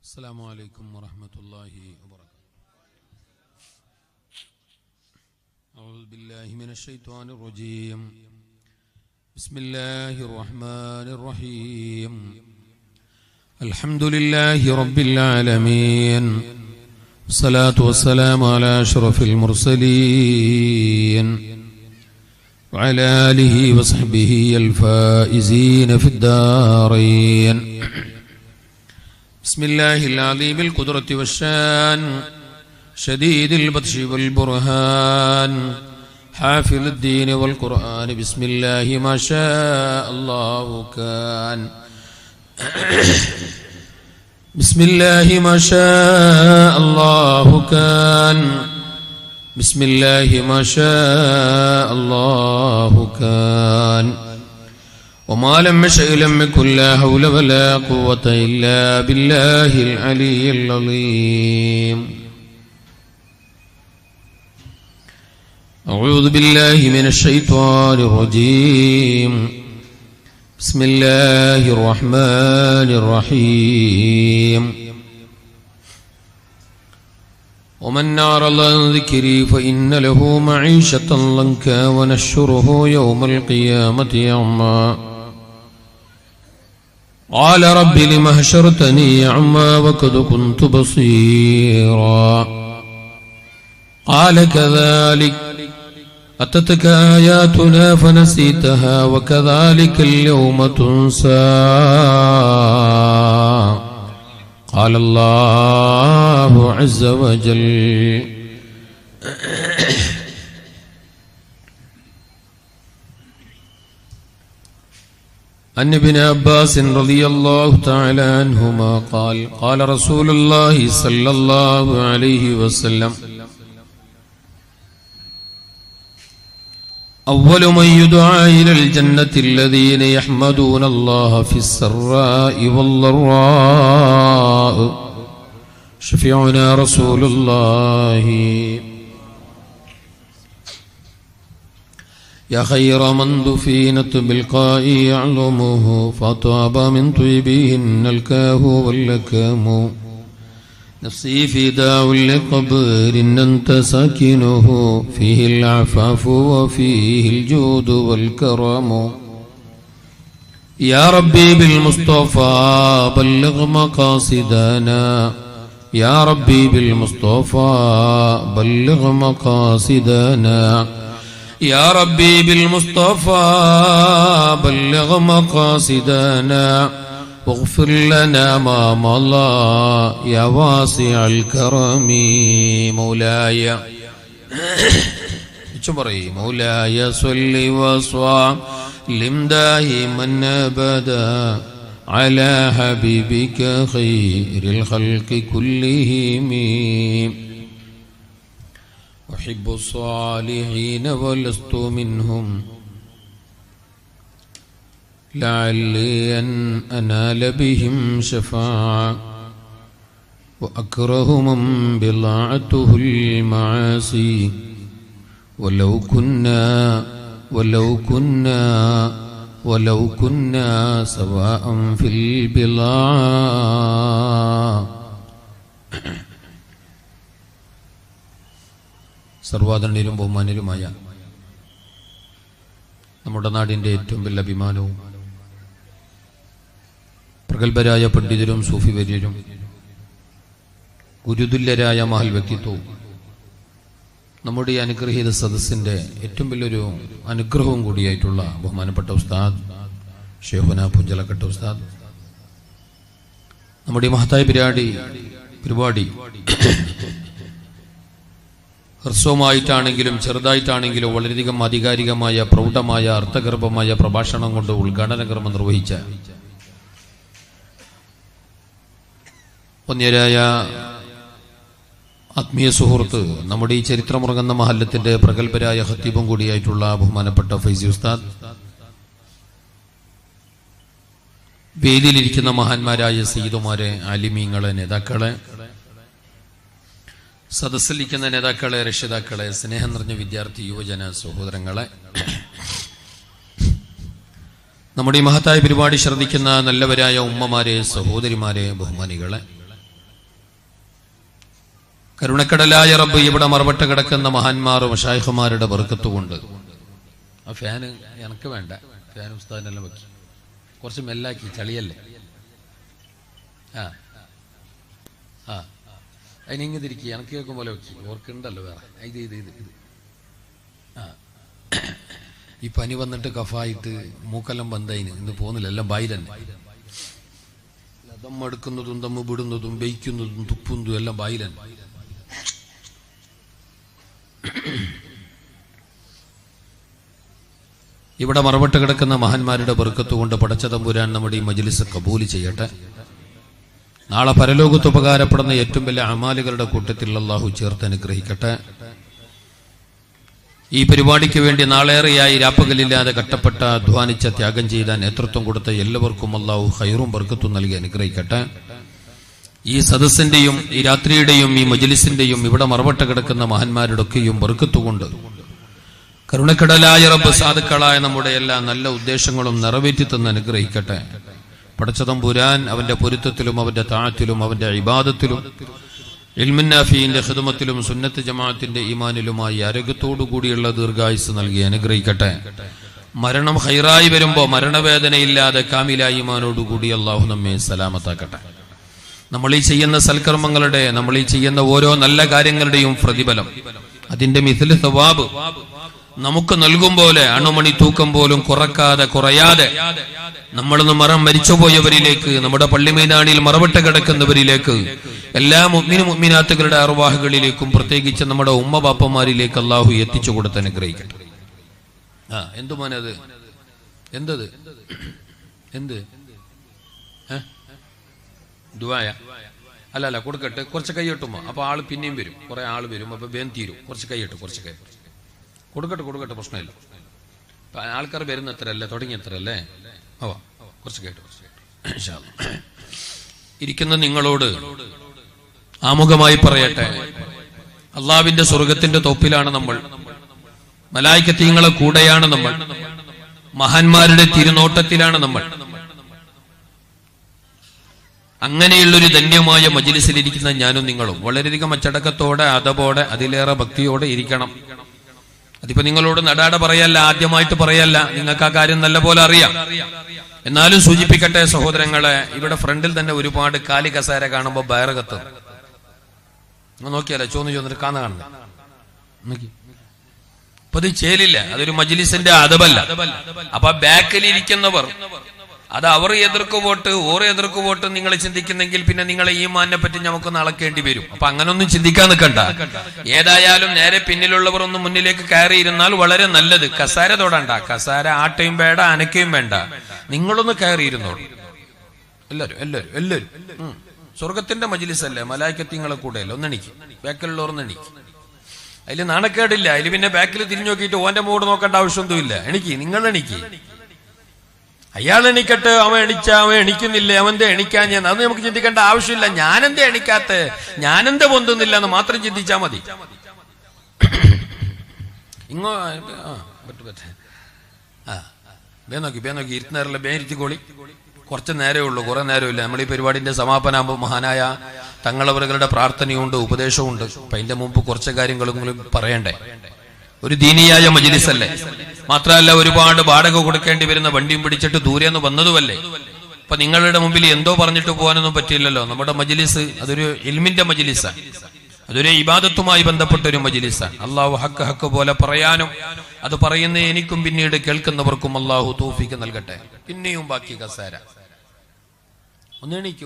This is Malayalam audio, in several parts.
السلام عليكم ورحمة الله وبركاته. أعوذ بالله من الشيطان الرجيم. بسم الله الرحمن الرحيم. الحمد لله رب العالمين، والصلاة والسلام على أشرف المرسلين وعلى آله وصحبه الفائزين في الدارين. بسم الله العظيم القدرة والشان، شديد البطش والبرهان، حافظ الدين والقرآن. بسم الله ما شاء الله كان. بسم الله ما شاء الله كان. بسم الله ما شاء الله كان. وما لم يشأ لم يكن. لا حول ولا قوة إلا بالله العلي العظيم. أعوذ بالله من الشيطان الرجيم. بسم الله الرحمن الرحيم. ومن أعرض عن ذكري فإن له معيشة ضنكا ونحشره يوم القيامة أعمى. قال رب لم حشرتني أعمى وقد كنت بصيرا. قال كذلك أتتك آياتنا فنسيتها وكذلك اليوم تنسى. قال الله عز وجل عن ابن عباس رضي الله تعالى عنهما قال قال رسول الله صلى الله عليه وسلم أول من يدعى إلى الجنة الذين يحمدون الله في السراء والضراء شفيعنا رسول الله. يا خير من دفينت بالقاء يعلمه فطاب من طيبهن الكاه واللكام. نفسي فداء لقبر أنت ساكنه فيه العفاف وفيه الجود والكرم. يا ربي بالمصطفى بلغ مقاصدنا. يا ربي بالمصطفى بلغ مقاصدنا. يا ربي بالمصطفى بلغ مقاصدنا واغفر لنا ما مضى يا واسع الكرم. مولاي مولاي صل وسلم دائما ابدا على حبيبك خير الخلق كلهم. أحب الصالحين ولست منهم لعلي أن أنال بهم شفاعة. وأكره من بضاعته المعاصي ولو كنا سواء في البضاعة. സർവാദരണീയരും ബഹുമാന്യരുമായ നമ്മുടെ നാടിൻ്റെ ഏറ്റവും വലിയ അഭിമാനവും പ്രഗത്ഭരായ പണ്ഡിതരും സൂഫി വര്യരും ഗുരുതുല്യരായ മഹൽ വ്യക്തിത്വവും നമ്മുടെ ഈ അനുഗ്രഹീത സദസ്സിൻ്റെ ഏറ്റവും വലിയൊരു അനുഗ്രഹവും കൂടിയായിട്ടുള്ള ബഹുമാനപ്പെട്ട ഉസ്താദ് ഷെയ്ഖുന പുഞ്ചലക്കട്ട ഉസ്താദ് നമ്മുടെ ഈ മഹത്തായ പരിപാടി ഹ്രസ്വമായിട്ടാണെങ്കിലും ചെറുതായിട്ടാണെങ്കിലും വളരെയധികം ആധികാരികമായ പ്രൗഢമായ അർത്ഥഗർഭമായ പ്രഭാഷണം കൊണ്ട് ഉദ്ഘാടന കർമ്മം നിർവഹിച്ച ഒന്യരായ ആത്മീയ സുഹൃത്ത് നമ്മുടെ ഈ ചരിത്രമുറങ്ങുന്ന മഹല്ലത്തിന്റെ പ്രഗത്ഭരായ ഖത്തീബും കൂടിയായിട്ടുള്ള ബഹുമാനപ്പെട്ട ഫൈസി ഉസ്താദ്, വേദിയിലിരിക്കുന്ന മഹാന്മാരായ സയ്യിദുമാരെ, ആലിമീങ്ങളെ, നേതാക്കളെ, സദസ്സിലിരിക്കുന്ന നേതാക്കളെ, രക്ഷിതാക്കളെ, സ്നേഹം നിറഞ്ഞ വിദ്യാർത്ഥി യുവജന സഹോദരങ്ങളെ, നമ്മുടെ ഈ മഹത്തായ പരിപാടി ശ്രദ്ധിക്കുന്ന നല്ലവരായ ഉമ്മമാരെ, സഹോദരിമാരെ, ബഹുമാനികളെ, കരുണക്കടലായ റബ്ബ് ഇവിടെ മറവട്ട കിടക്കുന്ന മഹാന്മാരും മശായിഖുമാരുടെ ബർക്കത്തുകൊണ്ട് ആ ഫാന് എനിക്ക് വേണ്ട, ഫാൻ ഉസ്താദിനെല്ലാം വെക്കി കുറച്ച് മെല്ലാക്കി, ചളിയല്ലേ. ആ ആ അതിനിങ്ങ് തിരിക്കുക, എനിക്ക് കേൾക്കും പോലെ വെക്കി, ഓർക്കുണ്ടല്ലോ വേറെ. ഇത് ആ ഈ പനി വന്നിട്ട് കഫായിട്ട് മൂക്കെല്ലാം ബന്ധായിന് ഇന്ന് പോകുന്നില്ല, എല്ലാം ബായി തന്നെ. ദമ്മ എടുക്കുന്നതും ദമ്മ വിടുന്നതും ബെയ്ക്കുന്നതും തുപ്പുന്നതും എല്ലാം ബായി തന്നെ. ഇവിടെ മറവട്ട് കിടക്കുന്ന മഹാന്മാരുടെ ബർക്കത്തുകൊണ്ട് പടച്ച തമ്പുരാൻ നമ്മുടെ ഈ മജ്ലിസ് കബൂൽ ചെയ്യട്ടെ. നാളെ പരലോകത്ത് ഉപകാരപ്പെടുന്ന ഏറ്റവും വലിയ അമാലുകളുടെ കൂട്ടത്തിൽ അല്ലാഹു ചേർത്ത് അനുഗ്രഹിക്കട്ടെ. ഈ പരിപാടിക്ക് വേണ്ടി നാളേറെയായി രാപ്പകലില്ലാതെ കട്ടപ്പെട്ട അധ്വാനിച്ച ത്യാഗം ചെയ്ത നേതൃത്വം കൊടുത്ത എല്ലാവർക്കും അല്ലാഹു ഖൈറും ബർക്കത്തും നൽകി അനുഗ്രഹിക്കട്ടെ. ഈ സദസ്സിന്റെയും ഈ രാത്രിയുടെയും ഈ മജ്ലിസിന്റെയും ഇവിടെ മറവട്ട കിടക്കുന്ന മഹാന്മാരുടെ ഒക്കെയും ബർക്കത്തുകൊണ്ട് കരുണക്കടലായ റബ്ബ് സാധുക്കളായ നമ്മുടെ എല്ലാ നല്ല ഉദ്ദേശങ്ങളും നിറവേറ്റി തന്ന് അനുഗ്രഹിക്കട്ടെ. പടച്ചതമ്പുരാൻ അവന്റെ പൊരുത്തത്തിലും അവന്റെ താഴത്തിലും അവന്റെ ഇബാദത്തിലും ഇൽമുന്നാഫിന്റെ ഖിദ്മത്തിലും സുന്നത്ത് ജമാഅത്തിന്റെ ഈമാനിലുമായി ആരോഗ്യത്തോടു കൂടിയുള്ള ദീർഘായുസ് നൽകി അനുഗ്രഹിക്കട്ടെ. മരണം ഖൈറായി വരുമ്പോ മരണവേദനയില്ലാതെ കാമില ഈമാനോടുകൂടി അല്ലാഹു നമ്മെ സലാമത്താക്കട്ടെ. നമ്മൾ ഈ ചെയ്യുന്ന സൽക്കർമ്മങ്ങളുടെ, നമ്മൾ ഈ ചെയ്യുന്ന ഓരോ നല്ല കാര്യങ്ങളുടെയും പ്രതിഫലം, അതിന്റെ മിഥ്ല സവാബ് നമുക്ക് നൽകും പോലെ അണുമണി തൂക്കം പോലും കുറക്കാതെ കുറയാതെ നമ്മളൊന്ന് മരിച്ചുപോയവരിലേക്ക്, നമ്മുടെ പള്ളി മൈതാനിയിൽ മറവട്ട് കിടക്കുന്നവരിലേക്ക്, എല്ലാ മുഅ്മിനാത്തുകളുടെ അർവാഹുകളിലേക്കും പ്രത്യേകിച്ച് നമ്മുടെ ഉമ്മ ബാപ്പമാരിലേക്ക് അല്ലാഹു എത്തിച്ചു കൊടുത്ത് അനുഗ്രഹിക്കട്ടെ. എന്തു മോനത്, എന്തത് എന്ത് ദുആയ അല്ല കൊടുക്കട്ടെ. കുറച്ച് കൈയ്യട്ടുമ്പോ അപ്പൊ ആള് പിന്നെയും വരും, കുറെ ആള് വരും, അപ്പൊ വേഗം തീരും. കുറച്ച് കൈയ്യട്ട്, കുറച്ച് കൈ കൊടുക്കട്ടെ, പ്രശ്നമില്ല. ആൾക്കാർ വരുന്ന എത്ര അല്ലേ, തുടങ്ങി എത്ര അല്ലേ. കുറച്ച് കേട്ടു. ഇരിക്കുന്ന നിങ്ങളോട് ആമുഖമായി പറയട്ടെ, അള്ളാഹുവിന്റെ സ്വർഗത്തിന്റെ തൊപ്പിലാണ് നമ്മൾ, മലായികത്തീങ്ങളെ കൂടെയാണ് നമ്മൾ, മഹാന്മാരുടെ തിരുനോട്ടത്തിലാണ് നമ്മൾ. അങ്ങനെയുള്ളൊരു ധന്യമായ മജ്ലിസിലിരിക്കുന്ന ഞാനും നിങ്ങളും വളരെയധികം അച്ചടക്കത്തോടെ, അതപോടെ, അതിലേറെ ഭക്തിയോടെ ഇരിക്കണം. അതിപ്പോ നിങ്ങളോട് നടാടെ പറയല്ല, ആദ്യമായിട്ട് പറയല്ല, നിങ്ങൾക്ക് ആ കാര്യം നല്ലപോലെ അറിയാം. എന്നാലും സൂചിപ്പിക്കട്ടെ സഹോദരങ്ങളെ, ഇവിടെ ഫ്രണ്ടിൽ തന്നെ ഒരുപാട് കാലി കസേര കാണുമ്പോ ബയറ് കത്തും. നോക്കിയാലേ ചോന്നിട്ട് കാണുന്നത് നോക്കി. അപ്പൊ അത് ചേലില്ല, അതൊരു മജ്ലിസിന്റെ അദബല്ല. അപ്പൊ ബാക്കിൽ ഇരിക്കുന്നവർ അത് അവർ എതിർക്കുപോട്ട് ഓർ എതിർക്കുപോട്ട് നിങ്ങൾ ചിന്തിക്കുന്നെങ്കിൽ പിന്നെ നിങ്ങളെ ഈമാനെ പറ്റി നമുക്കൊന്ന് അളക്കേണ്ടി വരും. അപ്പൊ അങ്ങനൊന്നും ചിന്തിക്കാൻ നിൽക്കണ്ട. ഏതായാലും നേരെ പിന്നിലുള്ളവർ ഒന്ന് മുന്നിലേക്ക് കയറിയിരുന്നാൽ വളരെ നല്ലത്. കസാര തൊടണ്ട, കസാര ആട്ടയും വേണ്ട, അനക്കയും വേണ്ട, നിങ്ങളൊന്ന് കയറിയിരുന്നോളൂ. എല്ലാരും സ്വർഗത്തിന്റെ മജ്ലിസല്ലേ, മലായികത്തീങ്ങളെ കൂടെ അല്ലേ. ഒന്നെണിക്ക്, ബാക്കിലുള്ളവർ ഒന്നെണിക്ക്. അതിൽ നാണക്കേടില്ല. അതിൽ പിന്നെ ബാക്കിൽ തിരിഞ്ഞു നോക്കിയിട്ട് ഓന്റെ മൂട് നോക്കേണ്ട ആവശ്യമൊന്നുമില്ല. എണിക്ക്, നിങ്ങൾ എണിക്ക്. അയാൾ എണിക്കട്ടെ, അവൻ എണിക്കുന്നില്ല, അവന്റെ എണിക്കാൻ ഞാൻ, അത് നമുക്ക് ചിന്തിക്കേണ്ട ആവശ്യമില്ല. ഞാനെന്താ എണിക്കാത്ത, ഞാനെന്താ പൊന്തുന്നില്ല എന്ന് മാത്രം ചിന്തിച്ചാ മതി. നോക്കി ഇരുത്തുന്നേരല്ല, ഇരുത്തിക്കോളി. കുറച്ച് നേരമേ ഉള്ളൂ, കുറെ നേരമില്ല. നമ്മൾ ഈ പരിപാടിന്റെ സമാപനാകുമ്പോൾ മഹാനായ തങ്ങളവരുടെ പ്രാർത്ഥനയുണ്ട്, ഉപദേശമുണ്ട്. അപ്പൊ അതിന്റെ മുമ്പ് കുറച്ച് കാര്യങ്ങളും പറയണ്ടേ. ഒരു ദീനിയായ മജ്ലിസല്ലേ, മാത്രമല്ല ഒരുപാട് വാടക കൊടുക്കേണ്ടി വരുന്ന വണ്ടിയും പിടിച്ചിട്ട് ദൂരെന്ന് വന്നതുമല്ലേ. അപ്പൊ നിങ്ങളുടെ മുമ്പിൽ എന്തോ പറഞ്ഞിട്ട് പോകാനൊന്നും പറ്റില്ലല്ലോ. നമ്മുടെ മജ്ലിസ് അതൊരു ഇൽമിന്റെ മജ്ലിസാണ്, അതൊരു ഇബാദത്തുമായി ബന്ധപ്പെട്ട ഒരു മജ്ലിസാണ്. അള്ളാഹു ഹക്ക് പോലെ പറയാനും അത് പറയുന്ന എനിക്കും പിന്നീട് കേൾക്കുന്നവർക്കും അള്ളാഹു തൗഫീഖ് നൽകട്ടെ. പിന്നെയും ബാക്കി കസേര എണിക്ക്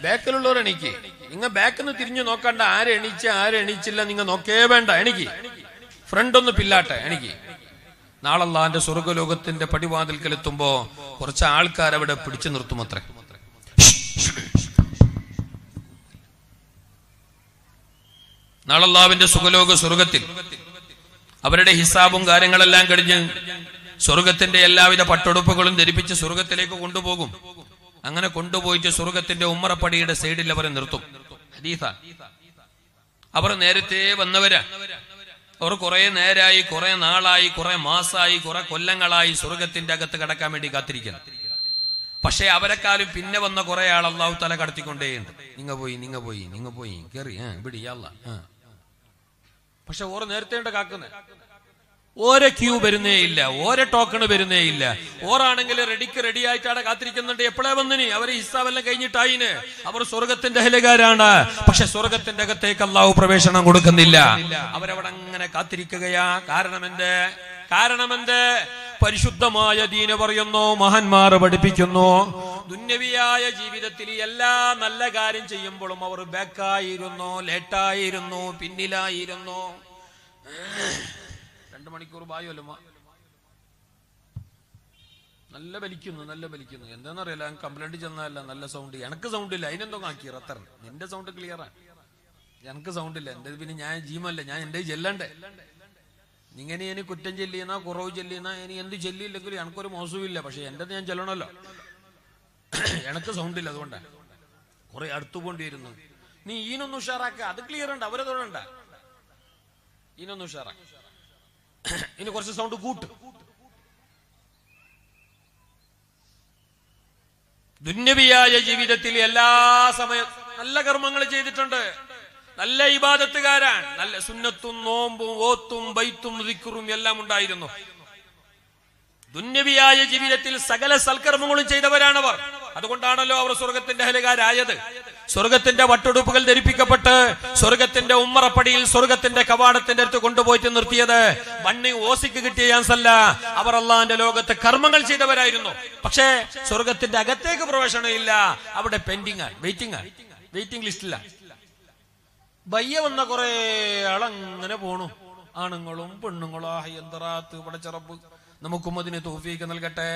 ബാക്കിലുള്ളവർ എണിക്ക്. നിങ്ങൾ ബാക്കിൽ നിന്ന് തിരിഞ്ഞു നോക്കണ്ട, ആരെണിച്ചില്ല നിങ്ങൾ നോക്കേ വേണ്ട. എണിക്ക്, ഫ്രണ്ട് ഒന്ന് പില്ലാട്ടെ, എണിക്ക്. നാളെ അല്ലാഹുവിന്റെ സ്വർഗ്ഗലോകത്തിന്റെ പടിവാതിൽക്കലെത്തുമ്പോ കുറച്ച് ആൾക്കാർ അവിടെ പിടിച്ചു നിർത്തുമത്രേ. നാളെ അല്ലാഹുവിന്റെ സ്വർഗത്തിൽ അവരുടെ ഹിസാബും കാര്യങ്ങളെല്ലാം കഴിഞ്ഞ് സ്വർഗത്തിന്റെ എല്ലാവിധ പട്ടുടുപ്പുകളും ധരിപ്പിച്ച് സ്വർഗത്തിലേക്ക് കൊണ്ടുപോകും. അങ്ങനെ കൊണ്ടുപോയിട്ട് സ്വർഗത്തിന്റെ ഉമ്മറപ്പടിയുടെ സൈഡിൽ അവരെ നിർത്തും. ഹദീസാ. അവർ നേരത്തെ വന്നവരാ. അവർ കുറെ നേരായി, കുറെ നാളായി, കുറെ മാസമായി, കുറെ കൊല്ലങ്ങളായി സ്വർഗത്തിന്റെ അകത്ത് കടക്കാൻ വേണ്ടി കാത്തിരിക്കണം. പക്ഷെ അവരെക്കാളും പിന്നെ വന്ന കുറെ ആൾ അള്ളാഹു തല കടത്തിക്കൊണ്ടേയുണ്ട്. നിങ്ങ പോയി കേറി പിടിയല്ല. പക്ഷെ ഓരോ നേരത്തെ കാക്കുന്നേ, ഓരോ ക്യൂ വരുന്നേ ഇല്ല, ഓരോ ടോക്കണ് വരുന്നേ ഇല്ല. ഓറാണെങ്കിൽ റെഡി ആയിട്ടാണ് കാത്തിരിക്കുന്നുണ്ട്. എപ്പോഴാ വന്നിനി? അവര് ഹിസാബെല്ലാം കഴിഞ്ഞിട്ടായിന്. അവർ സ്വർഗത്തിന്റെ അഹലുകാരാണ്. പക്ഷെ സ്വർഗത്തിന്റെ അകത്തേക്ക് അല്ലാഹു പ്രവേശനം കൊടുക്കുന്നില്ല. അവരവിടെ അങ്ങനെ കാത്തിരിക്കുകയാ. കാരണമെന്ത്? പരിശുദ്ധമായ ദീന് പറയുന്നു, മഹാന്മാർ പഠിപ്പിക്കുന്നു, ദുന്യവിയായ ജീവിതത്തിൽ എല്ലാ നല്ല കാര്യം ചെയ്യുമ്പോഴും അവർ ബാക്കായിരുന്നു, ലേറ്റായിരുന്നു, പിന്നിലായിരുന്നു. 2 മണിക്കൂർ ബായുമല്ലോ, നല്ല വലിക്കുന്നു. എന്താണെന്നറിയില്ല, കംപ്ലൈന്റ് ചെന്നതല്ല, നല്ല സൗണ്ട്. എനക്ക് സൗണ്ട് ഇല്ല, അതിനെന്തോ ആക്കി റത്തർ. നിന്റെ സൗണ്ട് ക്ലിയറാ, എനക്ക് സൗണ്ട് ഇല്ല. എന്റെ പിന്നെ ഞാൻ ജീമല്ല, ഞാൻ എന്റെ ചെല്ലണ്ടേ. ഇങ്ങനെ ഇനി കുറ്റം ചെല്ലിയെന്നാ കുറവ് ചെല്ലിയെന്നാ ഇനി എന്ത് ചെല്ലിയില്ലെങ്കിലും എനിക്കൊരു മോശമില്ല. പക്ഷെ എന്റേത് ഞാൻ ചെല്ലണമല്ലോ. എനക്ക് സൗണ്ട് ഇല്ല, അതുകൊണ്ടാണ് കുറെ അടുത്തു കൊണ്ടിരുന്നു. നീ ഈനൊന്നും ഉഷാറാക്ക, അത് ക്ലിയർ ഉണ്ട്. അവരെ തൊടണ്ട, ഈനൊന്നും ഉഷാറാക്ക. ഇനി കുറച്ച് സൗണ്ട് കൂട്ട്. ദുന്യവിയായ ജീവിതത്തിൽ എല്ലാ സമയം നല്ല കർമ്മങ്ങൾ ചെയ്തിട്ടുണ്ട്, നല്ല ഇബാദത്തുകാരാണ്, നല്ല സുന്നത്തും നോമ്പും ഓത്തും ബൈത്തും ദിക്റും എല്ലാം ഉണ്ടായിരുന്നു. ദുന്യവിയായ ജീവിതത്തിൽ സകല സൽക്കർമ്മങ്ങളും ചെയ്തവരാണവർ. അതുകൊണ്ടാണല്ലോ അവർ സ്വർഗത്തിന്റെ അഹലുകാരായത്. സ്വർഗത്തിന്റെ വട്ടുടുപ്പുകൾ ധരിപ്പിക്കപ്പെട്ട് സ്വർഗത്തിന്റെ ഉമ്മറപ്പടിയിൽ സ്വർഗത്തിന്റെ കവാടത്തിന്റെ അടുത്ത് കൊണ്ടുപോയിട്ട് നിർത്തിയത് മണ്ണ് ഓസിക്ക് കിട്ടിയ ചാൻസല്ല. അവർ അള്ളാന്റെ ലോകത്ത് കർമ്മങ്ങൾ ചെയ്തവരായിരുന്നു. പക്ഷേ സ്വർഗത്തിന്റെ അകത്തേക്ക് പ്രവേശനം ഇല്ല. അവിടെ പെൻഡിങ് ആണ്, വെയിറ്റിംഗ് ലിസ്റ്റില്ല. ബയ്യ വന്ന കുറെ ആളങ്ങനെ പോണു, ആണുങ്ങളും പെണ്ണുങ്ങളും. എന്തറാത്ത് പടച്ചറപ്പ് നമുക്കും അതിന് തൗഫീഖ് നൽകട്ടെ.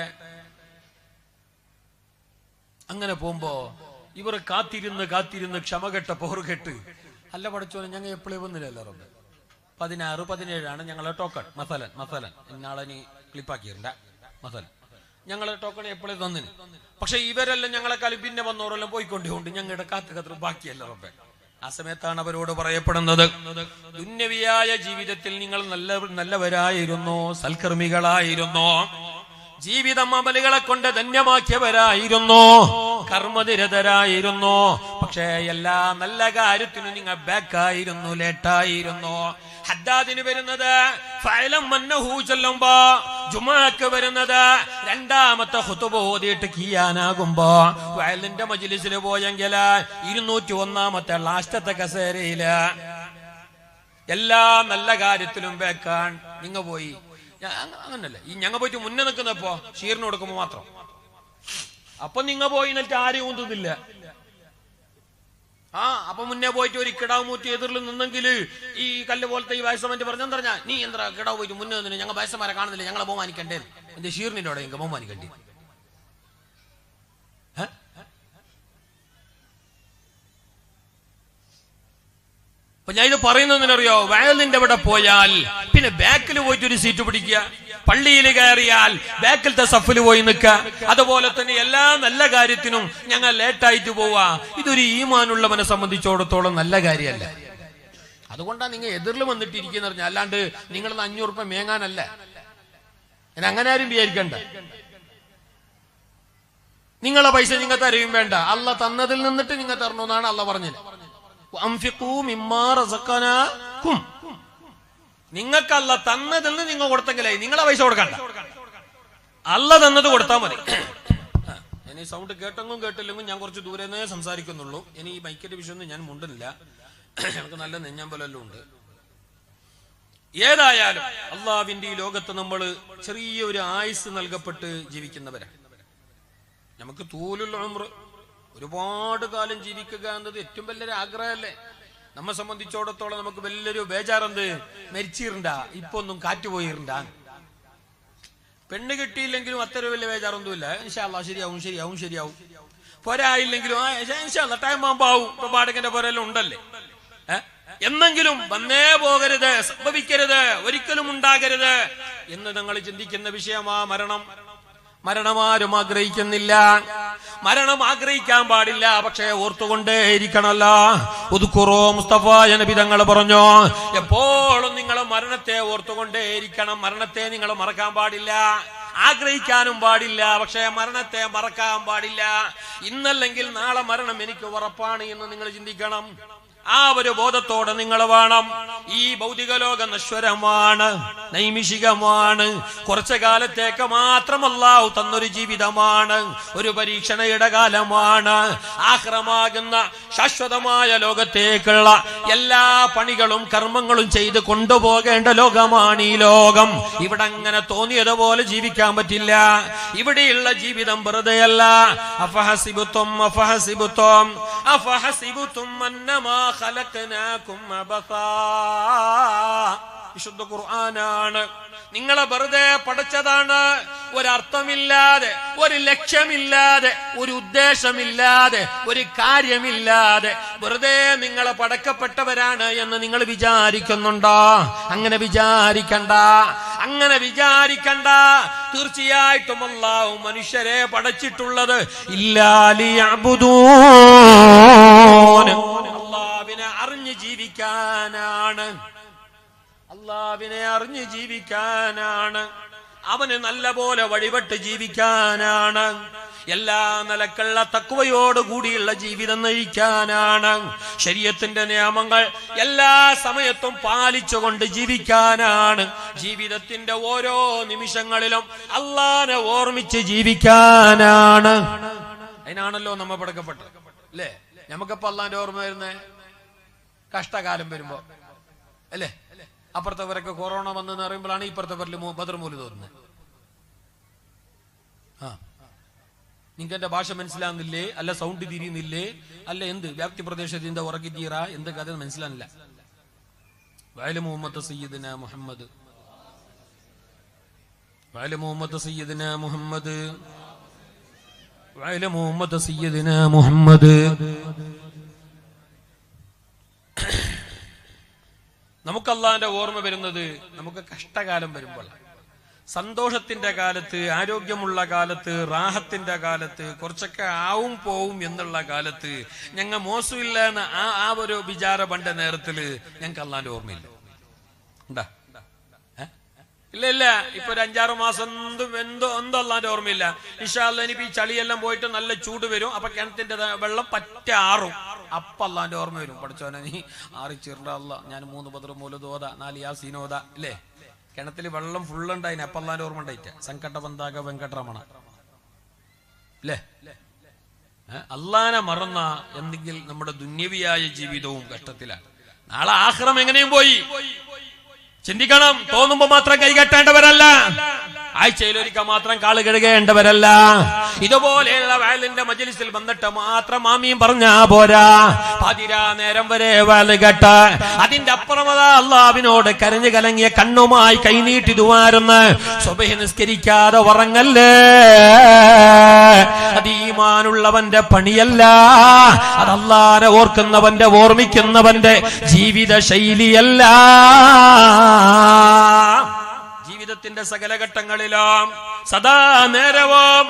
അങ്ങനെ പോകുമ്പോ ഇവർ കാത്തിരുന്ന് ക്ഷമകെട്ട പോറുകെട്ട്, അല്ല പഠിച്ചോനെ ഞങ്ങൾ എപ്പോഴും വന്നില്ലല്ലോ. 16, 17 ഞങ്ങളെ ടോക്കൺ. മസലൻ നാളെ നീ ക്ലിപ്പാക്കിയിരുണ്ട. ഞങ്ങളെ ടോക്കൺ എപ്പോഴും തന്നിന്. പക്ഷെ ഇവരെല്ലാം ഞങ്ങളെക്കാളും പിന്നെ വന്നവരെല്ലാം പോയിക്കൊണ്ടുകൊണ്ട് ഞങ്ങളുടെ കാത്തുകത്ര ബാക്കിയല്ല റബ്ബേ. ആ സമയത്താണ് അവരോട് പറയപ്പെടുന്നത്, ദുന്യവിയായ ജീവിതത്തിൽ നിങ്ങൾ നല്ലവരായിരുന്നു, സൽക്കർമ്മികളായിരുന്നു, ജീവിതം അമലുകളെ കൊണ്ട് ധന്യമാക്കിയവരായിരുന്നു, കർമ്മനിരതരായിരുന്നു. പക്ഷേ എല്ലാ നല്ല കാര്യത്തിനും നിങ്ങൾ ബാക്കായിരുന്നു, ലേറ്റായിരുന്നു. ഹദ്ദാദിന് വരുന്നത് ഫഅലം മന്നഹു ചൊല്ലുമ്പോ, ജുമുഅക്ക് വരുന്നത് രണ്ടാമത്തെ ഖുതുബ ഓതിയിട്ട് കിയാനാകുമ്പോ, വയലിന്റെ മജ്ലിസിൽ പോയെങ്കിൽ 201ാമത്തെ ലാസ്റ്റത്തെ കസേരയില് എല്ലാ നല്ല കാര്യത്തിലും ബാക്കാൻ നിങ്ങ പോയി. അങ്ങനല്ല, ഈ ഞങ്ങ പോയിട്ട് മുന്നേ നിൽക്കുന്നപ്പോ ഷീറിന് കൊടുക്കുമ്പോ മാത്രം. അപ്പൊ നിങ്ങ പോയി എന്നിട്ട് ആരെയും ഊന്നുന്നില്ല. അപ്പൊ മുന്നേ പോയിട്ട് ഒരു കിടാവ് മൂറ്റി എതിരിൽ നിന്നെങ്കിൽ ഈ കല്ല് പോലത്തെ ഈ വയസ്സമ്മ പറഞ്ഞാ, നീ എന്താ കിടാവ് പോയിട്ട് മുന്നേ നിന്നു, ഞങ്ങൾ വയസ്സന്മാരെ കാണുന്നില്ല, ഞങ്ങളെ ബഹുമാനിക്കണ്ടേ. എന്റെ ഷീറിനിന്റെ അവിടെ ഞങ്ങൾ ബഹുമാനിക്കണ്ടേ? അപ്പൊ ഞാൻ ഇത് പറയുന്നതിനറിയോ, വയലിന്റെ അവിടെ പോയാൽ പിന്നെ ബാക്കിൽ പോയിട്ട് ഒരു സീറ്റ് പിടിക്കുക, പള്ളിയിൽ കയറിയാൽ ബാക്കിലത്തെ സഫിൽ പോയി നിൽക്കുക. അതുപോലെ തന്നെ എല്ലാ നല്ല കാര്യത്തിനും ഞങ്ങൾ ലേറ്റായിട്ട് പോവാ. ഇതൊരു ഈമാനുള്ളവനെ സംബന്ധിച്ചിടത്തോളം നല്ല കാര്യമല്ല. അതുകൊണ്ടാണ് നിങ്ങൾ എതിരിൽ വന്നിട്ടിരിക്കുന്ന പറഞ്ഞാൽ, അല്ലാണ്ട് നിങ്ങളത് 500 രൂപ മേങ്ങാനല്ല. അങ്ങനെ ആരും വിചാരിക്കണ്ട. നിങ്ങളെ പൈസ നിങ്ങൾ തരുകയും വേണ്ട, അള്ള തന്നതിൽ നിന്നിട്ട് നിങ്ങൾ തരണമെന്നാണ് അള്ള പറഞ്ഞത്. നിങ്ങൾക്ക് അല്ല തന്നതിൽ നിന്ന് നിങ്ങൾ കൊടുത്തെങ്കിലായി, നിങ്ങളെ പൈസ കൊടുക്കണ്ട, അല്ല തന്നത് കൊടുത്താൽ മതി. ഇനി സൗണ്ട് കേട്ടെങ്കും കേട്ടില്ലെങ്കിലും ഞാൻ കുറച്ച് ദൂരെ സംസാരിക്കുന്നുള്ളൂ. ഇനി ഈ മൈക്കിന്റെ വിഷയമൊന്നും ഞാൻ മുണ്ടുന്നില്ല, എനിക്ക് നല്ല നെഞ്ഞമ്പലെല്ലാം ഉണ്ട്. ഏതായാലും അള്ളാഹുവിന്റെ ഈ ലോകത്ത് നമ്മൾ ചെറിയൊരു ആയുസ് നൽകപ്പെട്ട് ജീവിക്കുന്നവരാണ്. നമുക്ക് തൂലുൽ ഉംർ, ഒരുപാട് കാലം ജീവിക്കുക എന്നത് ഏറ്റവും വലിയൊരു ആഗ്രഹമല്ലേ. നമ്മെ സംബന്ധിച്ചിടത്തോളം നമുക്ക് വലിയൊരു ബേജാറെന്ത്, മരിച്ചിരണ്ട, ഇപ്പൊ ഒന്നും കാറ്റ് പോയിരുണ്ട. പെണ്ണ് കിട്ടിയില്ലെങ്കിലും അത്ര വലിയ ബേജാറൊന്നുമില്ല. ഇൻഷാ അല്ലാഹ് ശരിയാവും. പോരായില്ലെങ്കിലും ഇൻഷാ അല്ലാഹ് ടൈം ആവുമ്പോ ഇപ്പൊ പാടകന്റെ പോരെല്ലാം ഉണ്ടല്ലേ. എന്നെങ്കിലും വന്നേ പോകരുത്, സംഭവിക്കരുത്, ഒരിക്കലും ഉണ്ടാകരുത് എന്ന് ഞങ്ങൾ ചിന്തിക്കുന്ന വിഷയമാ മരണം. മരണമാരും ആഗ്രഹിക്കുന്നില്ല, മരണം ആഗ്രഹിക്കാൻ പാടില്ല. പക്ഷേ ഓർത്തുകൊണ്ടേയിരിക്കണല്ലോ. ഉദ്കുറോ മുസ്തഫ നബി തങ്ങൾ പറഞ്ഞു, എപ്പോഴും നിങ്ങൾ മരണത്തെ ഓർത്തുകൊണ്ടേയിരിക്കണം, മരണത്തെ നിങ്ങൾ മറക്കാൻ പാടില്ല. ആഗ്രഹിക്കാനും പാടില്ല. പക്ഷേ മരണത്തെ മറക്കാൻ പാടില്ല. ഇന്നല്ലെങ്കിൽ നാളെ മരണം എനിക്ക് ഉറപ്പാണ് എന്ന് നിങ്ങൾ ചിന്തിക്കണം. ആ ഒരു ബോധത്തോടെ നിങ്ങൾ വേണം. ഈ ഭൗതിക ലോകം നശ്വരമാണ്, നൈമിഷികമാണ്. കുറച്ചു കാലത്തേക്ക് മാത്രം അല്ലാഹു തന്നൊരു ജീവിതമാണ്, ഒരു പരീക്ഷണയുടെ കാലമാണ്. ആഖിറമാകുന്ന ശാശ്വതമായ ലോകത്തേക്കുള്ള എല്ലാ പണികളും കർമ്മങ്ങളും ചെയ്ത് കൊണ്ടുപോകേണ്ട ലോകമാണ് ഈ ലോകം. ഇവിടെ അങ്ങനെ തോന്നിയതുപോലെ ജീവിക്കാൻ പറ്റില്ല. ഇവിടെയുള്ള ജീവിതം വെറുതെയല്ല. അഫഹസിബുതും അന്നമാ ഖലഖനാകും അബസാ. വിശുദ്ധ ഖുർആനാണ്. നിങ്ങളെ വെറുതെ പഠിച്ചതാണ്, ഒരർത്ഥമില്ലാതെ, ഒരു ലക്ഷ്യമില്ലാതെ, ഒരു ഉദ്ദേശമില്ലാതെ, ഒരു കാര്യമില്ലാതെ വെറുതെ നിങ്ങളെ പടക്കപ്പെട്ടവരാണ് എന്ന് നിങ്ങൾ വിചാരിക്കുന്നുണ്ടോ? അങ്ങനെ വിചാരിക്കണ്ട, അങ്ങനെ വിചാരിക്കണ്ട. തീർച്ചയായിട്ടും അല്ലാഹു മനുഷ്യരെ പടച്ചിട്ടുള്ളത് ഇല്ലാ ലിയഅ്ബുദൂൻ, അല്ലാഹുവിനെ അറിഞ്ഞു ജീവിക്കാനാണ്. അല്ലാഹുവിനെ അറിഞ്ഞു ജീവിക്കാനാണ്, അവന് നല്ല പോലെ വഴിപെട്ട് ജീവിക്കാനാണ്, എല്ലാ നിലക്കുള്ള തഖ്വയോടുകൂടിയുള്ള ജീവിതം നയിക്കാനാണ്, ശരീഅത്തിന്റെ നിയമങ്ങൾ എല്ലാ സമയത്തും പാലിച്ചുകൊണ്ട് ജീവിക്കാനാണ്, ജീവിതത്തിന്റെ ഓരോ നിമിഷങ്ങളിലും അല്ലാഹനെ ഓർമ്മിച്ച് ജീവിക്കാനാണ്. അതിനാണല്ലോ നമ്മ പടക്കപ്പെട്ടത്, അല്ലേ? നമുക്കിപ്പോ അല്ലാഹന്റെ ഓർമ്മ വരുന്നേ കഷ്ടകാലം വരുമ്പോ അല്ലേ? അപ്പുറത്തവരൊക്കെ കൊറോണ വന്നെന്ന് അറിയുമ്പോഴാണ് ഇപ്പുറത്തവരിൽ ബദർ മൗലിദ് തോന്നുന്നത്. നിങ്ങൾക്ക് എന്റെ ഭാഷ മനസ്സിലാകുന്നില്ലേ? അല്ല സൗണ്ട് തിരിയുന്നില്ലേ? അല്ല എന്ത് വ്യാപ്തി പ്രദേശത്തിന്റെ ഉറക്കി തീറ എന്ത് കഥ മനസ്സിലാകുന്നില്ല. വഅല മുഹമ്മദ് സയ്യിദന മുഹമ്മദ്, വഅല മുഹമ്മദ് സയ്യിദന മുഹമ്മദ്, വഅല മുഹമ്മദ് സയ്യിദന മുഹമ്മദ്. നമുക്ക് അല്ലാഹുവിന്റെ ഓർമ്മ വരുന്നത് നമുക്ക് കഷ്ടകാലം വരുമ്പോൾ, സന്തോഷത്തിന്റെ കാലത്ത്, ആരോഗ്യമുള്ള കാലത്ത്, റാഹത്തിന്റെ കാലത്ത്, കുറച്ചൊക്കെ ആവും പോവും എന്നുള്ള കാലത്ത് ഞങ്ങ മോശമില്ല എന്ന ആ ഒരു വിചാര പണ്ട നേരത്തില് ഞങ്ങൾക്ക് അല്ലാഹുവിന്റെ ഓർമ്മയില്ല. ഉണ്ടാ? ഇല്ല ഇല്ല. ഇപ്പൊ ഒരു 5-6 മാസം എന്തോ അല്ലാഹുവിന്റെ ഓർമ്മയില്ല. ഇൻഷാ അല്ലാഹ് ഇനിയിപ്പോ ഈ ചളിയെല്ലാം പോയിട്ട് നല്ല ചൂട് വരും. അപ്പൊ കിണറ്റിന്റെ വെള്ളം പറ്റ ആറും. അപ്പൊ അല്ലാഹുവിന്റെ ഓർമ്മ വരും. പഠിച്ചോനെ നീ ആറിച്ചിറ അല്ല, ഞാൻ 3 ബദർ മൗലിദ് ഓതാ, 4 യാസീൻ ഓതാ, ഇല്ലേ? കിണറ്റിൽ വെള്ളം ഫുള്ളുണ്ടായിന്. അപ്പൊ അല്ലാഹുവിന്റെ ഓർമ്മ ഉണ്ടായിട്ട് സങ്കട ബന്ധാക വെങ്കട്ടരമണ, അല്ലേ? അല്ലാഹനെ മറന്ന എന്തെങ്കിൽ നമ്മുടെ ദുന്യവിയായ ജീവിതവും കഷ്ടത്തിലാണ്. നാളെ ആഖിറം എങ്ങനെയും പോയി ചിന്തിക്കണം. തോന്നുമ്പോ മാത്രം കൈകെട്ടേണ്ടവരല്ല, ആഴ്ചയിലൊരിക്കൽ മാത്രം കാള് കഴുകേണ്ടവരല്ല. ഇതുപോലെയുള്ള വയലിന്റെ മജ്ലിസിൽ വന്നിട്ട് മാത്രം ആമീൻ പറഞ്ഞാ പോരാ. പാതിരാ നേരം വരെ വയല് കേട്ട് അതിന്റെ അപ്പുറമത അല്ലാഹുവിനോട് കരഞ്ഞു കലങ്ങിയ കണ്ണുമായി കൈനീട്ടി ദുആരുന്ന് സുബ്ഹി നിസ്കരിക്കാതെ ഉറങ്ങല്ലേ. അത് ഈമാനുള്ളവന്റെ പണിയല്ല, അത് അല്ലാഹനെ ഓർക്കുന്നവന്റെ, ഓർമ്മിക്കുന്നവന്റെ ജീവിത ശൈലിയല്ല. ജീവിതത്തിന്റെ സകല ഘട്ടങ്ങളിലും സദാ നേരവും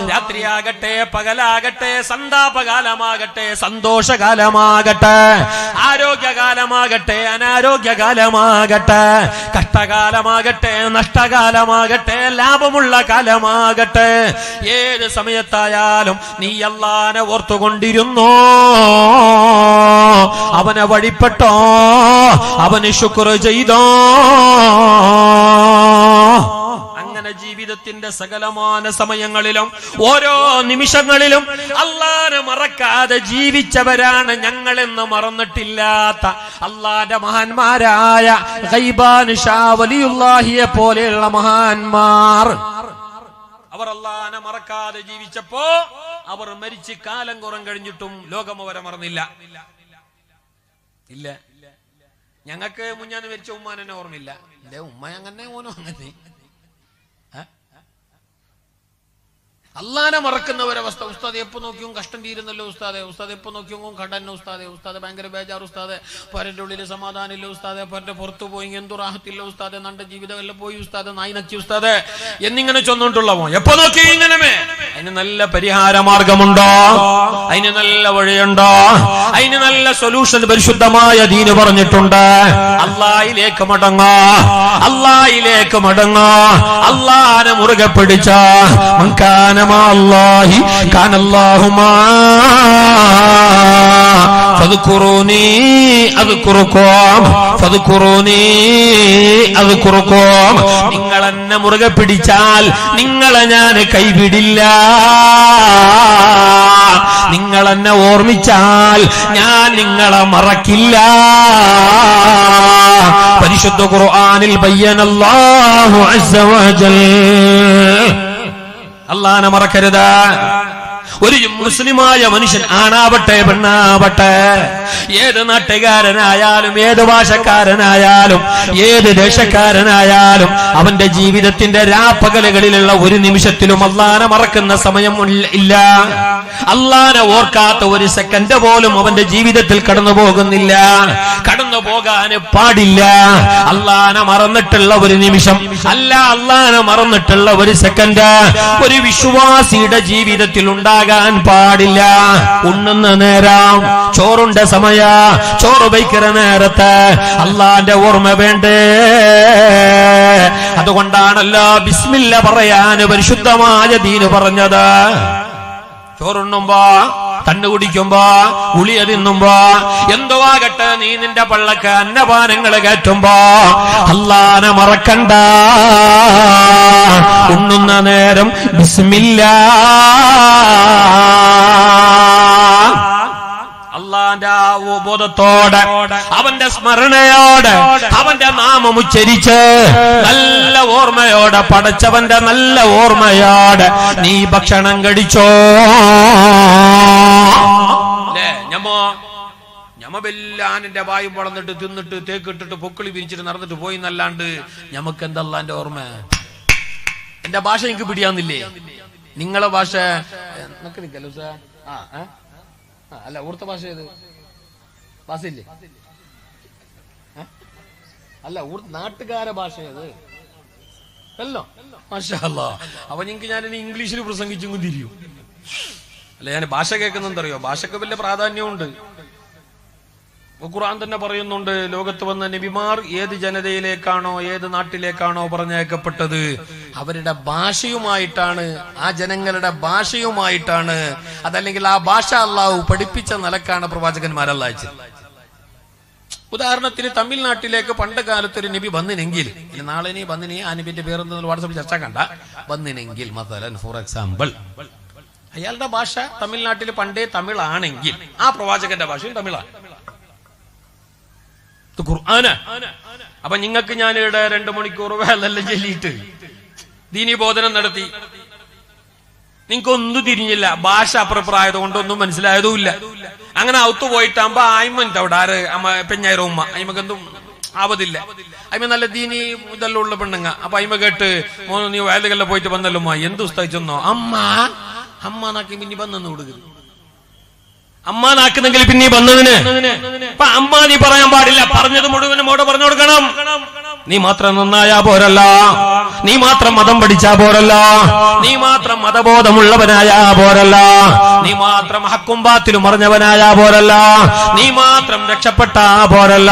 രാത്രിയാകട്ടെ പകലാകട്ടെ, സന്താപകാലമാകട്ടെ സന്തോഷകാലമാകട്ടെ, ആരോഗ്യകാലമാകട്ടെ അനാരോഗ്യകാലമാകട്ടെ, കഷ്ടകാലമാകട്ടെ നഷ്ടകാലമാകട്ടെ, ലാഭമുള്ള കാലമാകട്ടെ, ഏത് സമയത്തായാലും നീ അല്ലാഹനെ ഓർത്തുകൊണ്ടിരുന്നോ, അവനെ വഴിപ്പെട്ടോ, അവന് ശുക്ർ ചെയ്തോ. അങ്ങനെ ജീവിതത്തിന്റെ സകലമാന സമയങ്ങളിലും ഓരോ നിമിഷങ്ങളിലും അല്ലാഹനെ മറക്കാതെ ജീവിച്ചവരാണ് ഞങ്ങളെന്ന് മറന്നിട്ടില്ലാത്ത അല്ലാഹന്റെ മഹാന്മാരായ ഗൈബാൻ ഷാ വലിയുല്ലാഹിയെ പോലെയുള്ള മഹാന്മാർ. അവർ അല്ലാഹനെ മറക്കാതെ ജീവിച്ചപ്പോ അവർ മരിച്ച് കാലം കുറം കഴിഞ്ഞിട്ടും ലോകം അവരെ മറന്നില്ല. ഇല്ല, ഞങ്ങൾക്ക് മുന്നാന്ന് മരിച്ച ഉമ്മാനെ ഓർമ്മയില്ല. എന്റെ ഉമ്മ അങ്ങനെ ഓനോ അങ്ങനെ. അല്ലാഹനെ മറക്കുന്നവരവസ്ഥ. ഉസ്താദ് എപ്പോ നോക്കിയും കഷ്ടം തീരുന്നല്ലോ ഉസ്താദെ, ഉസ്താദ് എപ്പോ നോക്കിയും കടന്നെ ഉസ്താദെ, ഉസ്താദ് ഭയങ്കര ബേജാർ ഉസ്താദെ, പരന്റെ ഉള്ളിൽ സമാധാനം ഇല്ല ഉസ്താദെ, പരന്റെ പുറത്തു പോയി എന്തു റാഹത്തില്ല ഉസ്താദെ, നന്റെ ജീവിതം എല്ലാം പോയി ഉസ്താദെ, നായി നക്കി ഉസ്താദെ എന്നിങ്ങനെ ചൊന്നോണ്ടുള്ളവോ എപ്പോ നോക്കി ഇങ്ങനെ അതിന് നല്ല പരിഹാര മാർഗമുണ്ടോ? അതിന് നല്ല വഴിയുണ്ടോ? അതിന് നല്ല സൊല്യൂഷൻ പരിശുദ്ധമായ ദീന് പറഞ്ഞിട്ടുണ്ട്. അല്ലാഹിലേക്ക് മടങ്ങ, അല്ലാഹിലേക്ക് മടങ്ങ, അല്ലാഹനെ മുറുകെ പിടിച്ച മൻകാനമാ അല്ലാഹി കാനല്ലാഹു മാ ഫദ്കുറൂനി അദ്കുറുകും ഫദ്കുറൂനി അദ്കുറുകും. നിങ്ങൾ എന്നെ മുറുകെ പിടിച്ചാൽ നിങ്ങളെ ഞാൻ കൈവിടില്ല. നിങ്ങൾ എന്നെ ഓർമ്മിച്ചാൽ ഞാൻ നിങ്ങളെ മറക്കില്ല. പരിശുദ്ധ ഖുർആനിൽ ബയ്യനല്ലാഹു അസ്സ വജൽ. അല്ലാഹനെ മറക്കരുത്. ഒരു മുസ്ലിമായ മനുഷ്യൻ ആണാവട്ടെ പെണ്ണാവട്ടെ, ഏത് നാട്ടുകാരനായാലും ഏത് ഭാഷക്കാരനായാലും ഏത് ദേശക്കാരനായാലും അവന്റെ ജീവിതത്തിന്റെ രാപ്പകലുകളിലുള്ള ഒരു നിമിഷത്തിലും അല്ലാഹനെ മറക്കുന്ന സമയം ഇല്ല. അല്ലാഹനെ ഓർക്കാത്ത ഒരു സെക്കൻഡ് പോലും അവന്റെ ജീവിതത്തിൽ കടന്നു പോകുന്നില്ല, കടന്നു പോകാൻ പാടില്ല. അല്ലാഹനെ മറന്നിട്ടുള്ള ഒരു നിമിഷം അല്ല, അല്ലാഹനെ മറന്നിട്ടുള്ള ഒരു സെക്കൻഡ് ഒരു വിശ്വാസിയുടെ ജീവിതത്തിൽ ഉണ്ടാകാൻ പാടില്ല. ഉണ്ണുന്ന നേരം, ചോറുണ്ട സമയ, ചോറ് വയ്ക്കുന്ന നേരത്ത് അല്ലാഹന്റെ ഓർമ്മ വേണ്ടേ? അതുകൊണ്ടാണല്ലോ ബിസ്മില്ല പറയാൻ പരിശുദ്ധമായ ദീന് പറഞ്ഞത്. ചോറുണ്ണുമ്പോ, തണ്ണു കുടിക്കുമ്പോ, ഉളിയ തിന്നുമ്പോ, എന്തോ ആകട്ടെ, നീ നിന്റെ പള്ളക്ക് അന്നപാനങ്ങൾ കയറ്റുമ്പോ അല്ലാഹനെ മറക്കണ്ട. ഉണ്ണുന്ന നേരം ബിസ്മില്ലാ, അല്ലാഹന്റെ ആ ബോധത്തോടെ, അവന്റെ സ്മരണയോടെ, അവന്റെ നാമം ഉച്ചരിച്ച് നല്ല ഓർമ്മയോടെ, പടച്ചവന്റെ നല്ല ഓർമ്മയോടെ നീ ഭക്ഷണം കഴിച്ചോ. ഞമ്മ ബെല്ലാനിന്റെ വായും വളർന്നിട്ട് തിന്നിട്ട് തേക്കിട്ടിട്ട് പൊക്കിളി പിരിച്ചിട്ട് നടന്നിട്ട് പോയി എന്നല്ലാണ്ട് ഞമ്മക്ക് എന്താ അല്ലാന്റെ ഓർമ്മ? എന്റെ ഭാഷ എനിക്ക് പിടിയാന്നില്ലേ? നിങ്ങളെ ഭാഷ നിൽക്കല്ലോ സാർ. അല്ല, ഊർത്ത ഭാഷ ഏത് ഭാഷയില്ലേ? അല്ല, നാട്ടുകാരെ ഭാഷ ഏത്? അല്ലോ, മാഷാ അല്ലാഹ്. അപ്പൊ നിങ്ങൾക്ക് ഞാനിനി ഇംഗ്ലീഷിൽ പ്രസംഗിച്ചും തിരിയും. അല്ല, ഞാൻ ഭാഷ കേൾക്കുന്നെന്തറിയോ? ഭാഷക്ക് വലിയ പ്രാധാന്യമുണ്ട്. ഖുർആൻ തന്നെ പറയുന്നുണ്ട്, ലോകത്ത് വന്ന നബിമാർ ഏത് ജനതയിലേക്കാണോ ഏത് നാട്ടിലേക്കാണോ പറഞ്ഞയക്കപ്പെട്ടത് അവരുടെ ഭാഷയുമായിട്ടാണ്, ആ ജനങ്ങളുടെ ഭാഷയുമായിട്ടാണ്, അതല്ലെങ്കിൽ ആ ഭാഷ അല്ലാഹു പഠിപ്പിച്ച നിലക്കാണ് പ്രവാചകന്മാരല്ല അയച്ചത്. ഉദാഹരണത്തിന് തമിഴ്നാട്ടിലേക്ക് പണ്ട് കാലത്ത് ഒരു നബി വന്നിനെങ്കിൽ, നാളെ നീ വന്നിനി, ആ നബിന്റെ പേരെന്തെന്ന് വാട്സാപ്പിൽ ചർച്ച കണ്ട, വന്നിനെങ്കിൽ മസലൻ ഫോർ എക്സാമ്പിൾ അയാളുടെ ഭാഷ തമിഴ്നാട്ടിൽ പണ്ടേ തമിഴാണെങ്കിൽ ആ പ്രവാചകന്റെ ഭാഷയും തമിഴാണ്, ഖുർആന. അപ്പൊ നിങ്ങൾക്ക് ഞാൻ ഇവിടെ 2 മണിക്കൂർ വേലെല്ലാം ചൊല്ലിയിട്ട് ദീനി ബോധനം നടത്തി, നിങ്ങൾക്കൊന്നും തിരിഞ്ഞില്ല, ഭാഷ അപ്രപ്രായത് കൊണ്ടൊന്നും മനസ്സിലായതുമില്ല. അങ്ങനെ ഔത്തു പോയിട്ടാകുമ്പോ ആയ്മന്റെ അവിടെ ആര് പെഞ്ഞായിരം ഉമ്മ അയിമക്കെന്തും ആവതില്ല. അയിമ നല്ല ദീനി ഇതെല്ലാം ഉള്ള പെണ്ണുങ്ങ. അപ്പൊ അയിമ കേട്ട്, മോനോ നീ വയലുകളിൽ പോയിട്ട് വന്നല്ലോ എന്ത് ഉസ്താദിച്ചെന്നോ, അമ്മ അമ്മ നാക്കി പിന്നെ വന്നെന്ന് കൊടുക്കുന്നു. അമ്മ നാക്കുന്നെങ്കിൽ പിന്നെ വന്നതിന് അപ്പൊ അമ്മ നീ പറയാൻ പാടില്ല, പറഞ്ഞത് മുഴുവനും മോടെ പറഞ്ഞു കൊടുക്കണം. നീ മാത്രം നന്നായാ പോരല്ല, നീ മാത്രം മതം പഠിച്ചാ പോരല്ല, നീ മാത്രം മതബോധമുള്ളവനായാ പോരല്ല, നീ മാത്രം ഹക്കും ബാത്തിലും അറിഞ്ഞവനായാ പോരല്ല, നീ മാത്രം രക്ഷപ്പെട്ടാ പോരല്ല.